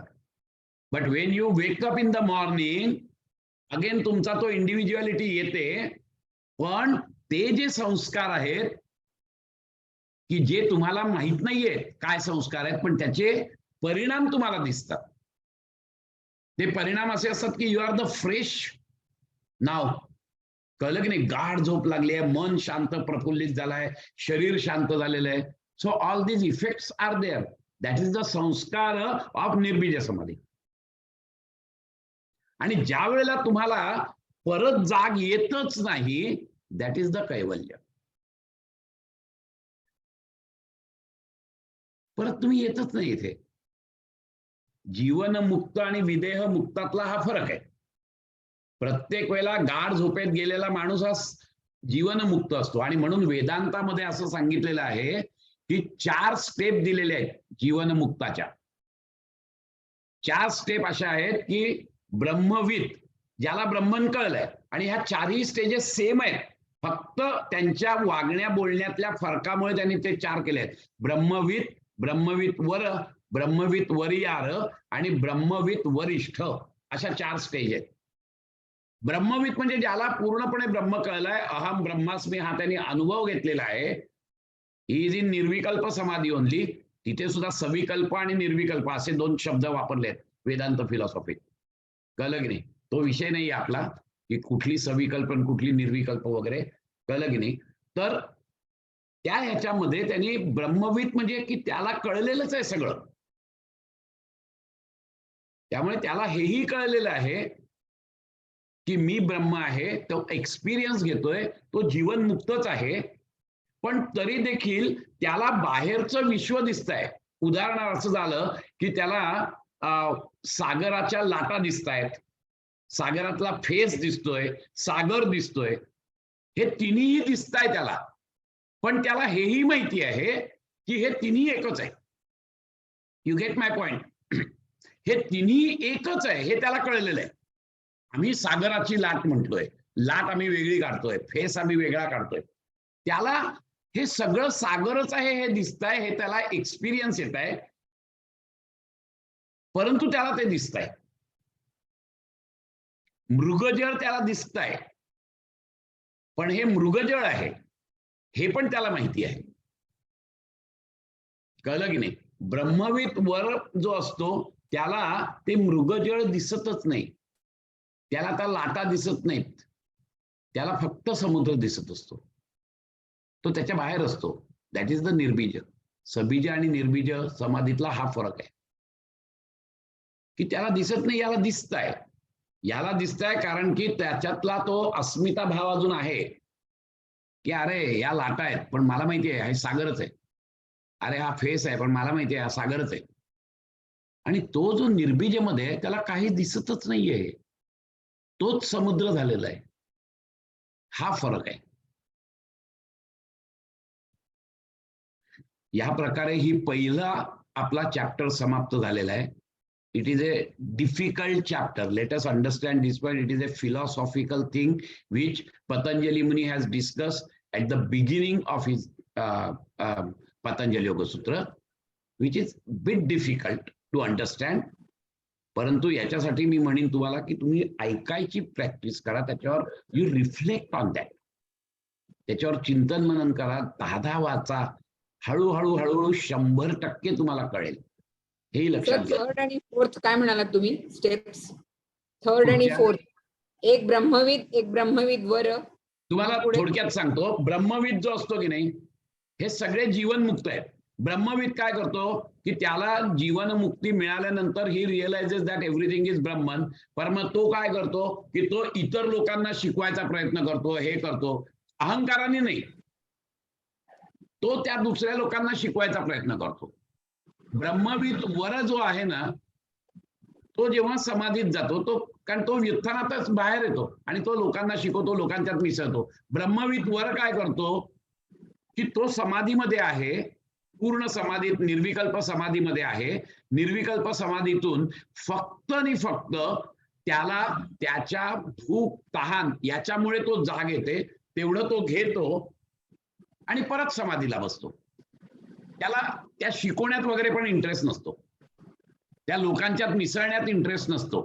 [SPEAKER 1] But when you wake up in the morning, again तुमचा तो इंडिव्हिज्युअलिटी येते. पण ते जे संस्कार आहेत की जे तुम्हाला माहित नाहीये काय संस्कार आहेत, पण त्याचे परिणाम तुम्हाला दिसतात. ते परिणाम असे असतात की यू आर द फ्रेश नाव. कळलं की नाही. गाढ झोप लागली आहे, मन शांत प्रफुल्लित झालंय, शरीर शांत झालेलं आहे. So all these effects are there. That is the संस्कार ऑफ निर्बीज समाधी. आणि ज्या वेळेला तुम्हाला परत जाग येतच नाही, दॅट इज द कैवल्य. परत तुम्ही येतच नाही इथे. जीवनमुक्त आणि विदेह मुक्तातला हा फरक आहे. प्रत्येक वेळेला गाढ झोपेत गेलेला माणूस हा जीवनमुक्त असतो. आणि म्हणून वेदांतामध्ये असं सांगितलेलं आहे की 4 स्टेप दिलेले आहेत जीवनमुक्ताच्या. 4 स्टेप अशा आहेत की ब्रह्मविद, ज्याला ब्रह्मन कळलंय. आणि ह्या 4ही स्टेजेस सेम आहेत, फक्त त्यांच्या वागण्या बोलण्यातल्या फरकामुळे त्यांनी ते 4 केले आहेत. ब्रह्मविद, ब्रह्मविद वर, ब्रह्मविद वरियार आणि ब्रह्मविद वरिष्ठ, अशा 4 स्टेज आहेत. ब्रह्मविद म्हणजे ज्याला पूर्णपणे ब्रह्म कळलाय, अहम ब्रह्मास्मी हा त्यांनी अनुभव घेतलेला आहे. ही इज इन निर्विकल्प समाधी ओनली. तिथे सुद्धा सविकल्प आणि निर्विकल्प असे 2 शब्द वापरलेत वेदांत फिलॉसॉफीत. कळलं की नाही. तो विषय नाही आपला की कुठली सविकल्प आणि कुठली निर्विकल्प वगैरे. कळलं की नाही. तर त्या ह्याच्यामध्ये त्यांनी ब्रह्मविद म्हणजे की त्याला कळलेलंच आहे सगळं. त्यामुळे त्याला हेही कळलेलं आहे की मी ब्रह्म आहे. तो एक्सपिरियन्स घेतोय, तो जीवनमुक्तच आहे. पण तरी देखील त्याला बाहेरचं विश्व दिसतंय. उदाहरणार्थ असं झालं की त्याला सागराच्या लाटा दिसतायत, सागरातला फेस दिसतोय, सागर दिसतोय. हे तिन्ही दिसताय त्याला, पण त्याला हेही माहिती आहे की हे तिन्ही एकच आहे. You get my point? हे तिन्ही एकच आहे हे त्याला कळलेलं आहे. आम्ही सागराची लाट म्हणतोय, लाट आम्ही वेगळी काढतोय, फेस आम्ही वेगळा काढतोय. त्याला हे सगळं सागरच आहे हे दिसतंय, हे त्याला एक्सपिरियन्स येत आहे, परंतु त्याला ते दिसतंय. मृगजळ त्याला दिसतंय, पण हे मृगजळ आहे हे पण त्याला माहिती आहे. कळलं की नाही? ब्रह्मविद वर जो असतो त्याला ते मृगजळ दिसतच नाही, त्याला त्या लाटा दिसत नाहीत, त्याला फक्त समुद्र दिसत असतो. तो त्याच्या बाहेर असतो. दॅट इज द निर्बीज. सबीज आणि निर्बीज समाधीतला हा फरक आहे की त्याला दिसत नाही, याला दिसतंय. याला दिसतंय कारण की त्याच्यातला तो अस्मिता भाव अजून आहे की अरे या लाटा आहेत पण मला माहिती आहे हे सागरच आहे, अरे हा फेस आहे पण मला माहिती आहे हा सागरच आहे. आणि तो जो निर्बीजमध्ये आहे त्याला काही दिसतच नाहीये, तोच समुद्र झालेला आहे. हा फरक आहे. या प्रकारे ही पहिला आपला चॅप्टर समाप्त झालेला आहे. It is a difficult chapter. Let us understand this one. It is a philosophical thing which Patanjali Muni has discussed at the beginning of his Patanjali Yogasutras, which is bit difficult to understand. परंतु याच्यासाठी मी म्हणेन तुम्हाला की तुम्ही ऐकायची practice करा, त्याच्यावर you reflect on that, त्याच्यावर चिंतन मनन करा, 10 वाचा, हळूहळू हळूहळू 100% तुम्हाला कळेल. हे लक्षात घ्या.
[SPEAKER 5] थर्ड आणि फोर्थ काय म्हणालात तुम्ही स्टेप्स? थर्ड आणि फोर्थ, एक ब्रह्मविद वर.
[SPEAKER 1] तुम्हाला थोडक्यात सांगतो. ब्रह्मविद जो असतो की नाही, हे सगळे जीवनमुक्त आहेत. ब्रह्मविद काय करतो की त्याला जीवनमुक्ती मिळाल्यानंतर ही रिअलाइजेस दॅट एव्हरीथिंग इज ब्रह्मन. पण मग तो काय करतो की तो इतर लोकांना शिकवायचा प्रयत्न करतो, हे करतो, अहंकाराने नाही, तो त्या दुसऱ्या लोकांना शिकवायचा प्रयत्न करतो. ब्रह्मविद वर जो आहे ना, तो जेव्हा समाधीत जातो तो, कारण तो व्युत्थानातच बाहेर येतो आणि तो लोकांना शिकवतो, लोकांच्यात मिसळतो. ब्रह्मविद वर काय करतो की तो समाधीमध्ये आहे, पूर्ण समाधीत, निर्विकल्प समाधीमध्ये आहे. निर्विकल्प समाधीतून फक्त आणि फक्त त्याला त्याच्या भूक तहान याच्यामुळे तो जाग येते, तेवढं तो घेतो आणि परत समाधीला बसतो. त्याला त्या शिकवण्यात वगैरे पण इंटरेस्ट नसतो, त्या लोकांच्यात मिसळण्यात इंटरेस्ट नसतो,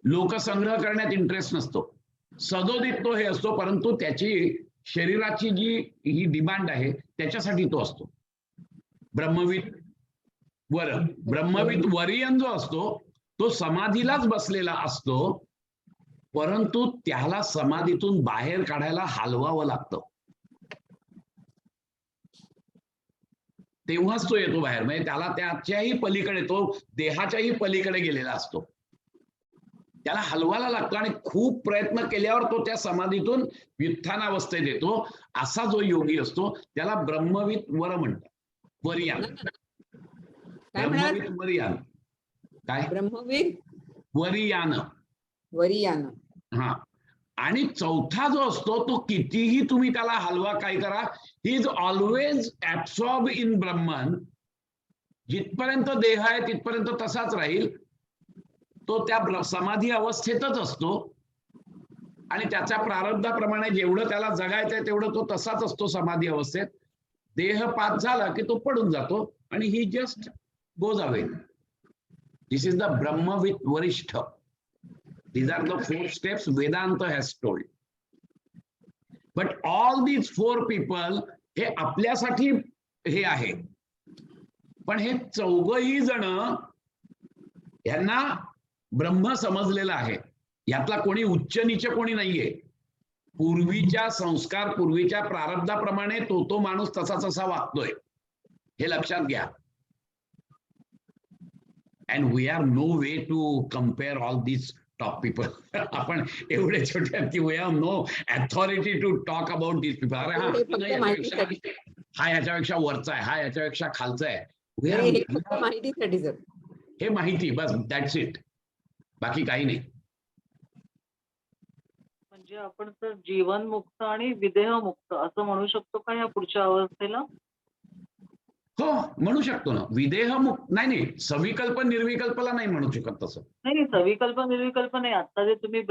[SPEAKER 1] लोकसंग्रह करण्यात इंटरेस्ट नसतो. सदोदित तो हे असतो, परंतु त्याची शरीराची जी ही डिमांड आहे त्याच्यासाठी तो असतो. ब्रह्मविद वरियन जो असतो तो समाधीलाच बसलेला असतो, परंतु त्याला समाधीतून बाहेर काढायला हलवावं लागतं, तेव्हाच तो येतो बाहेर. म्हणजे त्याला त्याच्याही पलीकडे, तो देहाच्याही पलीकडे गेलेला असतो, त्याला हलवायला लागतो आणि खूप प्रयत्न केल्यावर तो त्या समाधीतून व्युत्थानावस्थेत येतो. असा जो योगी असतो त्याला ब्रह्मविद वर म्हणतात, वरियान. ब्रह्मविद वरियान. काय?
[SPEAKER 5] ब्रह्मविद
[SPEAKER 1] वरियान. हा. आणि चौथा जो असतो तो कितीही तुम्ही त्याला हलवा, काय करा, he is always absorb in ब्रह्मन. जिथपर्यंत देह आहे तिथपर्यंत तसाच राहील, तो त्या समाधी अवस्थेतच असतो आणि त्याच्या प्रारब्धाप्रमाणे जेवढं त्याला जगायचंय तेवढं तो तसाच असतो समाधी अवस्थेत. देह पास झाला की तो पडून जातो आणि he just goes away. This is the ब्रह्मविद वरिष्ठ. These are the 4 steps Vedanta has told. But all these 4 people हे आपल्यासाठी हे आहे, पण हे चौघही जण यांना ब्रह्म समजलेला आहे. यातला कोणी उच्च नीच कोणी नाहीये. पूर्वीच्या संस्कार, पूर्वीच्या प्रारब्धाप्रमाणे तो माणूस तसा वागतोय, हे लक्षात घ्या. And we are no way to compare all these top people. आपण एवढे छोटे की we have no authority to talk about these people. अरे हा याच्यापेक्षा वरचा आहे, हा याच्यापेक्षा खालचा आहे.
[SPEAKER 5] माहितीसाठी सर,
[SPEAKER 1] हे माहिती बस, दॅट्स इट, बाकी काही नाही.
[SPEAKER 6] म्हणजे आपण तर जीवनमुक्त आणि विदेहमुक्त असं म्हणू शकतो का या पुढच्या अवस्थेला?
[SPEAKER 1] हो, म्हणू शकतो ना. विदेह मुक्त नाही नाही, सविकल्प निर्विकल्पला नाही म्हणू शकत तसं.
[SPEAKER 6] नाही, सविकल्प निर्विकल्प नाही. आता जे तुम्ही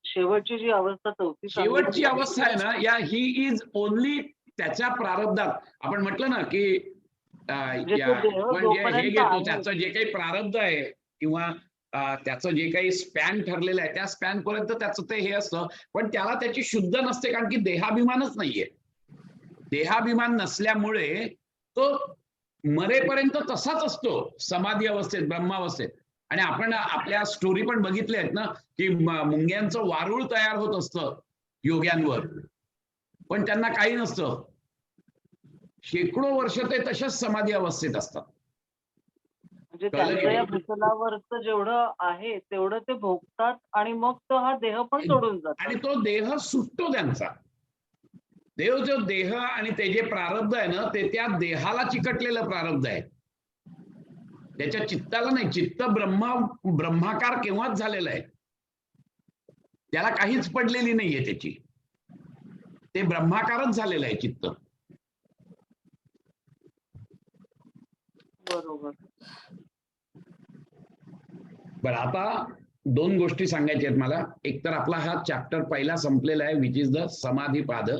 [SPEAKER 6] शेवटची जी अवस्था चौथी
[SPEAKER 1] शेवटची अवस्था आहे ना, या ही इज ओनली त्याच्या प्रारब्धात. आपण म्हटलं ना की
[SPEAKER 6] म्हणजे तो देह
[SPEAKER 1] आपण हे
[SPEAKER 6] जोपर्यंत
[SPEAKER 1] घेतो
[SPEAKER 6] आहे.
[SPEAKER 1] त्याचं जे काही प्रारब्ध आहे किंवा त्याचं जे काही स्पॅन ठरलेलं आहे त्या स्पॅन पर्यंत त्याचं ते हे असतं, पण त्याला त्याची शुद्ध नसते, कारण की देहाभिमानच नाहीये. देहाभिमान नसल्यामुळे तो मरेपर्यंत तसाच असतो समाधी अवस्थेत, ब्रह्मावस्थेत. आणि आपण आपल्या स्टोरी पण बघितल्या आहेत ना की मुंग्यांचं वारूळ तयार होत असतं योग्यांवर, पण त्यांना काही नसतं. शेकडो वर्ष ते तशाच समाधी अवस्थेत असतात.
[SPEAKER 6] म्हणजे त्यांचं या भूतलावरचं जेवढं आहे तेवढं ते भोगतात आणि मग तो हा देह पण सोडून जातात.
[SPEAKER 1] आणि तो देह सुटतो त्यांचा. जो देह आणि ते जे प्रारब्ध आहे ना, ते त्या देहाला चिकटलेलं प्रारब्ध आहे, त्याच्या चित्ताला नाही. चित्त ब्रह्माकार केव्हाच झालेलं आहे, त्याला काहीच पडलेली नाहीये त्याची. ते ब्रह्माकारच झालेलं आहे चित्त.
[SPEAKER 6] बरोबर.
[SPEAKER 1] बरं, आता दोन गोष्टी सांगायच्या आहेत मला. एक तर आपला हा चॅप्टर पहिला संपलेला आहे, विच इज द समाधी पाद.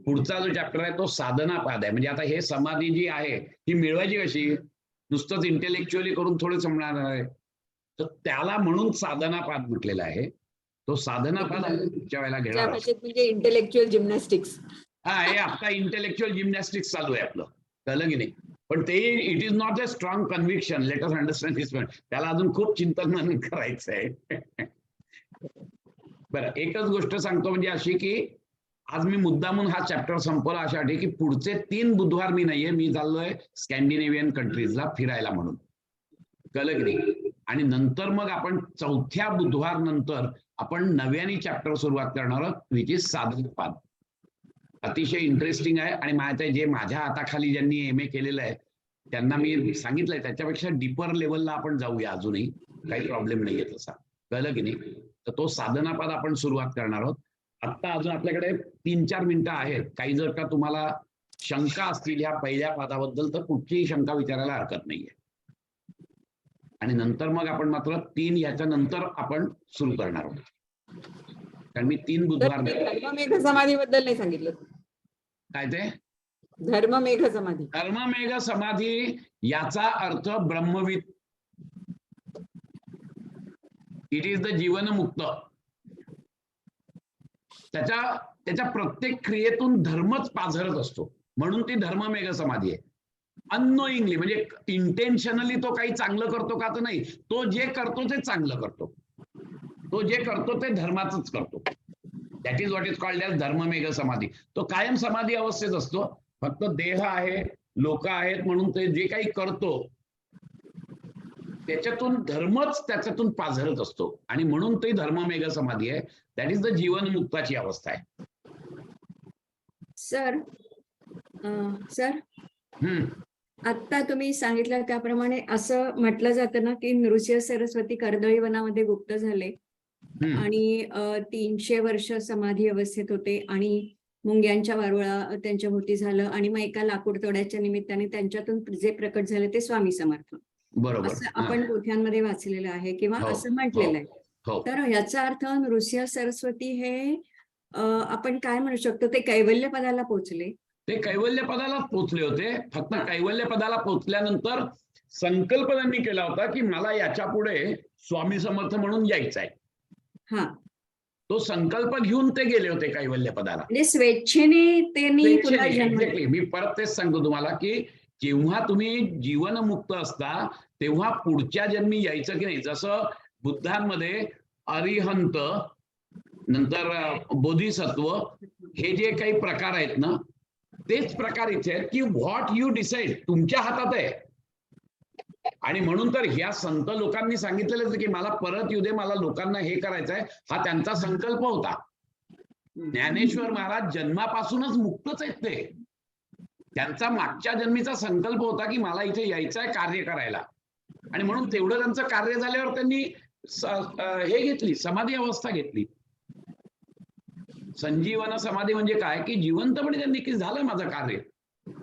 [SPEAKER 1] पुढचा जो चॅप्टर आहे तो साधना पाद आहे. म्हणजे आता हे समाधी जी आहे ही मिळवायची कशी, नुसतंच इंटेलेक्च्युअली करून थोडं समजणार आहे, तर त्याला म्हणून साधना पाद म्हटलेला आहे. तो साधना पाद आपण पुढच्या वेळेला घेणार आहोत.
[SPEAKER 5] म्हणजे इंटेलेक्च्युअल जिम्नॅस्टिक्स.
[SPEAKER 1] हा, हे आता इंटेलेक्च्युअल जिम्नॅस्टिक्स चालू आहे आपलं, कळलं की नाही. पण ते it is not a strong conviction, let us understand this point. त्याला अजून खूप चिंतन करायचं आहे. बरं, एकच गोष्ट सांगतो म्हणजे अशी की आज मी मुद्दामून हा चॅप्टर संपवला अशासाठी की पुढचे 3 बुधवार मी नाहीये, मी चाललोय स्कॅन्डिनेव्हियन कंट्रीजला फिरायला म्हणून, कळलं की नाही. आणि नंतर मग आपण चौथ्या बुधवार नंतर आपण नव्याने चॅप्टर सुरुवात करणार आहोत, विच इज साधना पाद. अतिशय इंटरेस्टिंग आहे. आणि जे माझ्या हाताखाली ज्यांनी MA केलेलं आहे त्यांना मी सांगितलंय त्याच्यापेक्षा डीपर लेवलला आपण जाऊया, अजूनही काही प्रॉब्लेम नाहीये तसा, कळलं की नाही. तर तो साधनापाद आपण सुरुवात करणार आहोत. आत्ता अजून आपल्याकडे 3-4 मिनिटं आहेत. काही जर का तुम्हाला शंका असतील ह्या पहिल्या पादाबद्दल तर कुठलीही शंका विचारायला हरकत नाहीये. आणि नंतर मग आपण मात्र 3 ह्याच्या नंतर आपण सुरू करणार आहोत, कारण मी 3 बुधवार.
[SPEAKER 5] धर्ममेघ समाधीबद्दल नाही सांगितलं.
[SPEAKER 1] काय ते
[SPEAKER 5] धर्ममेघ समाधी?
[SPEAKER 1] धर्ममेघ समाधी याचा अर्थ ब्रह्मविद. इट इज द जीवनमुक्त. त्याच्या प्रत्येक क्रियेतून धर्मच पाझरत असतो, म्हणून ती धर्ममेघ समाधी आहे. अननोईंगली, म्हणजे इंटेन्शनली तो काही चांगलं करतो का तर नाही, तो जे करतो ते चांगलं करतो, तो जे करतो ते धर्माचंच करतो. That is what is called as धर्ममेघ समाधी. तो कायम समाधी अवस्थेत असतो, फक्त देह आहे, लोक आहेत म्हणून ते जे काही करतो त्याच्यातून धर्मच त्याच्यातून पाझरत असतो, आणि म्हणून ते धर्ममेघ समाधी आहे. दॅट इज द जीवनमुक्ताची अवस्था आहे.
[SPEAKER 7] सर आता तुम्ही सांगितलं त्याप्रमाणे असं म्हटलं जातं ना की नृसिंह सरस्वती कर्दळी वनामध्ये गुप्त झाले आणि 300 वर्ष समाधी अवस्थेत होते आणि मुंग्यांच्या वारुळा त्यांच्या भोवती झालं आणि मग एका लाकूड तोड्याच्या निमित्ताने त्यांच्यातून जे प्रकट झाले ते स्वामी समर्थ.
[SPEAKER 1] बरोबर,
[SPEAKER 7] असं आपण पोथ्यांमध्ये वाचलेलं आहे किंवा असं म्हटलेलं आहे. तर याचा अर्थ नृसिंह सरस्वती हे आपण काय म्हणू शकतो, ते कैवल्य पदाला पोहोचले.
[SPEAKER 1] ते कैवल्य पदाला पोहोचले होते. फक्त कैवल्य पदाला पोहोचल्यानंतर संकल्प त्यांनी केला होता की मला याच्या पुढे स्वामी समर्थ म्हणून यायचं आहे.
[SPEAKER 7] हा,
[SPEAKER 1] तो संकल्प घेऊन ते गेले होते कैवल्य पदाला.
[SPEAKER 7] म्हणजे स्वेच्छेने त्यांनी.
[SPEAKER 1] एक्झॅक्टली, मी परत तेच सांगतो तुम्हाला की जेव्हा तुम्ही जीवनमुक्त असता तेव्हा पुढच्या जन्मी यायचं की नाही. जसं बुद्धांमध्ये अरिहंत, नंतर बोधिसत्व, हे जे काही प्रकार आहेत ना, तेच प्रकार इथे आहेत की व्हॉट यू डिसाइड तुमच्या हातात आहे. आणि म्हणून तर ह्या संत लोकांनी सांगितलेलं की मला परत येऊ दे, मला लोकांना हे करायचं आहे, हा त्यांचा संकल्प होता. ज्ञानेश्वर महाराज जन्मापासूनच मुक्तच आहेत ते. त्यांचा मागच्या जन्मीचा संकल्प होता की मला इथे यायचं आहे कार्य करायला, आणि म्हणून तेवढं त्यांचं कार्य झाल्यावर त्यांनी हे घेतली, समाधी अवस्था घेतली. संजीवन समाधी म्हणजे काय, की जिवंतपणे त्यांनी की झालं माझं कार्य.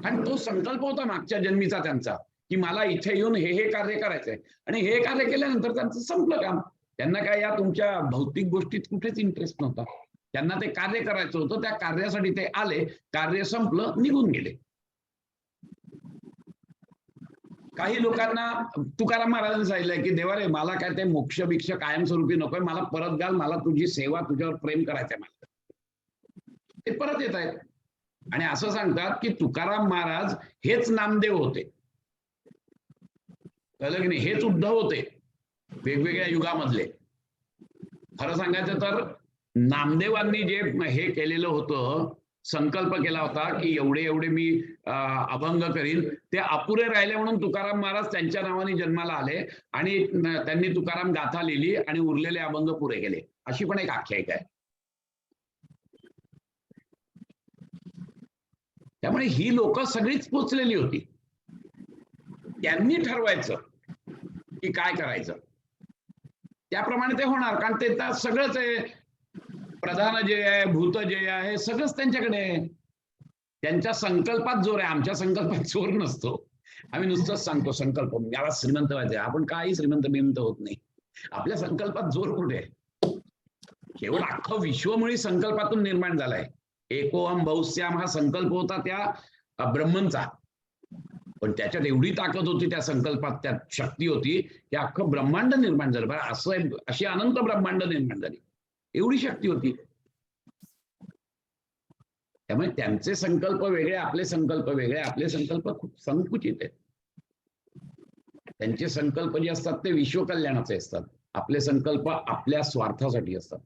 [SPEAKER 1] आणि तो संकल्प होता मागच्या जन्मीचा त्यांचा, की मला इथे येऊन हे कार्य करायचंय. आणि हे कार्य केल्यानंतर त्यांचं संपलं काम. त्यांना काय या तुमच्या भौतिक गोष्टीत कुठेच इंटरेस्ट नव्हता. त्यांना ते कार्य करायचं होतं, त्या कार्यासाठी ते आले, कार्य संपलं, निघून गेले. काही लोकांना तुकाराम महाराजांनी सांगितलंय की देवा रे, मला काय ते मोक्ष भिक्ष कायमस्वरूपी नकोय, मला परत घाल, मला तुझी सेवा, तुझ्यावर प्रेम करायचंय मला. ते परत येत आहेत आणि असं सांगतात की तुकाराम महाराज हेच नामदेव होते. कळलं की नाही? हेच उद्धव होते वेगवेगळ्या युगामधले. खरं सांगायचं तर नामदेवांनी जे हे केलेलं होतं, संकल्प केला होता की एवढे मी अभंग करीन, ते अपुरे राहिले म्हणून तुकाराम महाराज त्यांच्या नावाने जन्माला आले आणि त्यांनी तुकाराम गाथा लिहिली आणि उरलेले अभंग पुरे केले. अशी पण एक आख्यायिका आहे. त्यामुळे ही लोक सगळीच पोचलेली होती. त्यांनी ठरवायचं की काय करायचं, त्याप्रमाणे ते होणार. कारण ते तर सगळंच आहे, प्रधान जे आहे, भूत जे आहे, सगळंच त्यांच्याकडे आहे. त्यांच्या संकल्पात जोर आहे. आमच्या संकल्पात जोर नसतो. आम्ही नुसतंच सांगतो संकल्प, मला श्रीमंत व्हायचंय. आपण काही श्रीमंत होत नाही. आपल्या संकल्पात जोर कुठे आहे? केवळ अख्खं विश्वमुळी संकल्पातून निर्माण झालाय. एकोहम बहुश्याम हा संकल्प होता त्या ब्रह्मनचा, पण त्याच्यात एवढी ताकद होती त्या संकल्पात, त्यात शक्ती होती की अख्खं ब्रह्मांड निर्माण झालं. बरं, असं अशी अनंत ब्रह्मांड निर्माण झाली, एवढी शक्ती होती. त्यामुळे त्यांचे संकल्प वेगळे, आपले संकल्प वेगळे. आपले संकल्प खूप संकुचित आहेत. त्यांचे संकल्प जे असतात ते विश्वकल्याणाचे असतात. आपले संकल्प आपल्या स्वार्थासाठी असतात.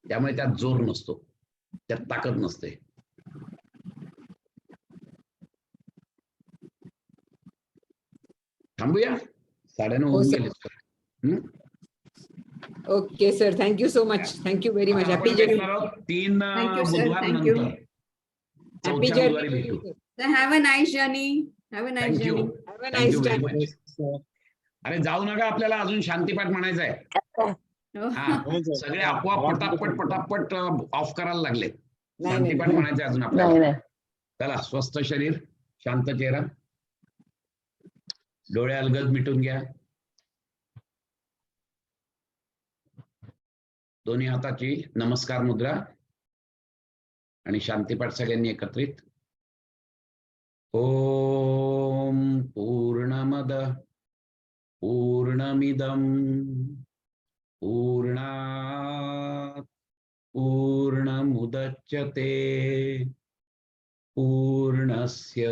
[SPEAKER 1] त्यामुळे त्यात जोर नसतो, त्यात ताकद नसते. थांबूया, 9:30 होऊन गेले.
[SPEAKER 5] Okay sir, thank you so much. Thank you very much. Happy journey.
[SPEAKER 1] 3 बुधवार नंतर,
[SPEAKER 5] हॅपी
[SPEAKER 1] चौथ्या बुधवारी
[SPEAKER 5] जर्नी.
[SPEAKER 1] भेटू.
[SPEAKER 7] Have a nice journey. Have a nice
[SPEAKER 1] thank you,
[SPEAKER 7] journey.
[SPEAKER 5] Have a
[SPEAKER 1] thank you
[SPEAKER 5] nice
[SPEAKER 1] very
[SPEAKER 5] time.
[SPEAKER 1] Much. अरे जाऊ नका, आपल्याला अजून शांतीपाठ म्हणायचा आहे. हा, सगळे आपोआप पटापट ऑफ करायला लागले. शांतीपाठ म्हणायचे अजून आपल्याला. चला, स्वस्थ शरीर, शांत चेहरा, डोळे अलगद मिटून घ्या. दोन्ही हाताची नमस्कार मुद्रा आणि शांतीपाठ सगळ्यांनी एकत्रित. ओम पूर्णमद पूर्णमिदं पूर्णात् पूर्णमुदच्यते पूर्णस्य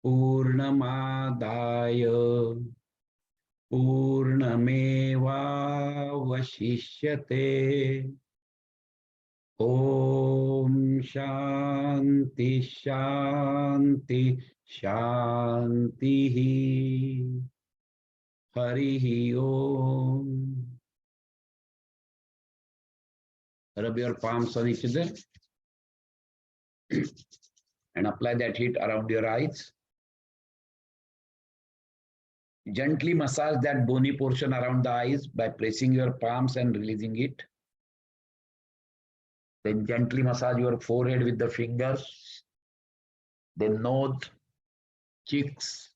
[SPEAKER 1] पूर्णमादाय पूर्णमेवावशिष्यते. ओम शांति शांति शांति. हरि ओम. Rub your palms on each other and apply that heat around your eyes. Gently massage that bony portion around the eyes by pressing your palms and releasing it. Then gently massage your forehead with the fingers, then nose, cheeks,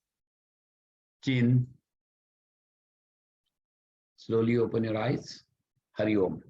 [SPEAKER 1] chin. Slowly open your eyes. Hari Om.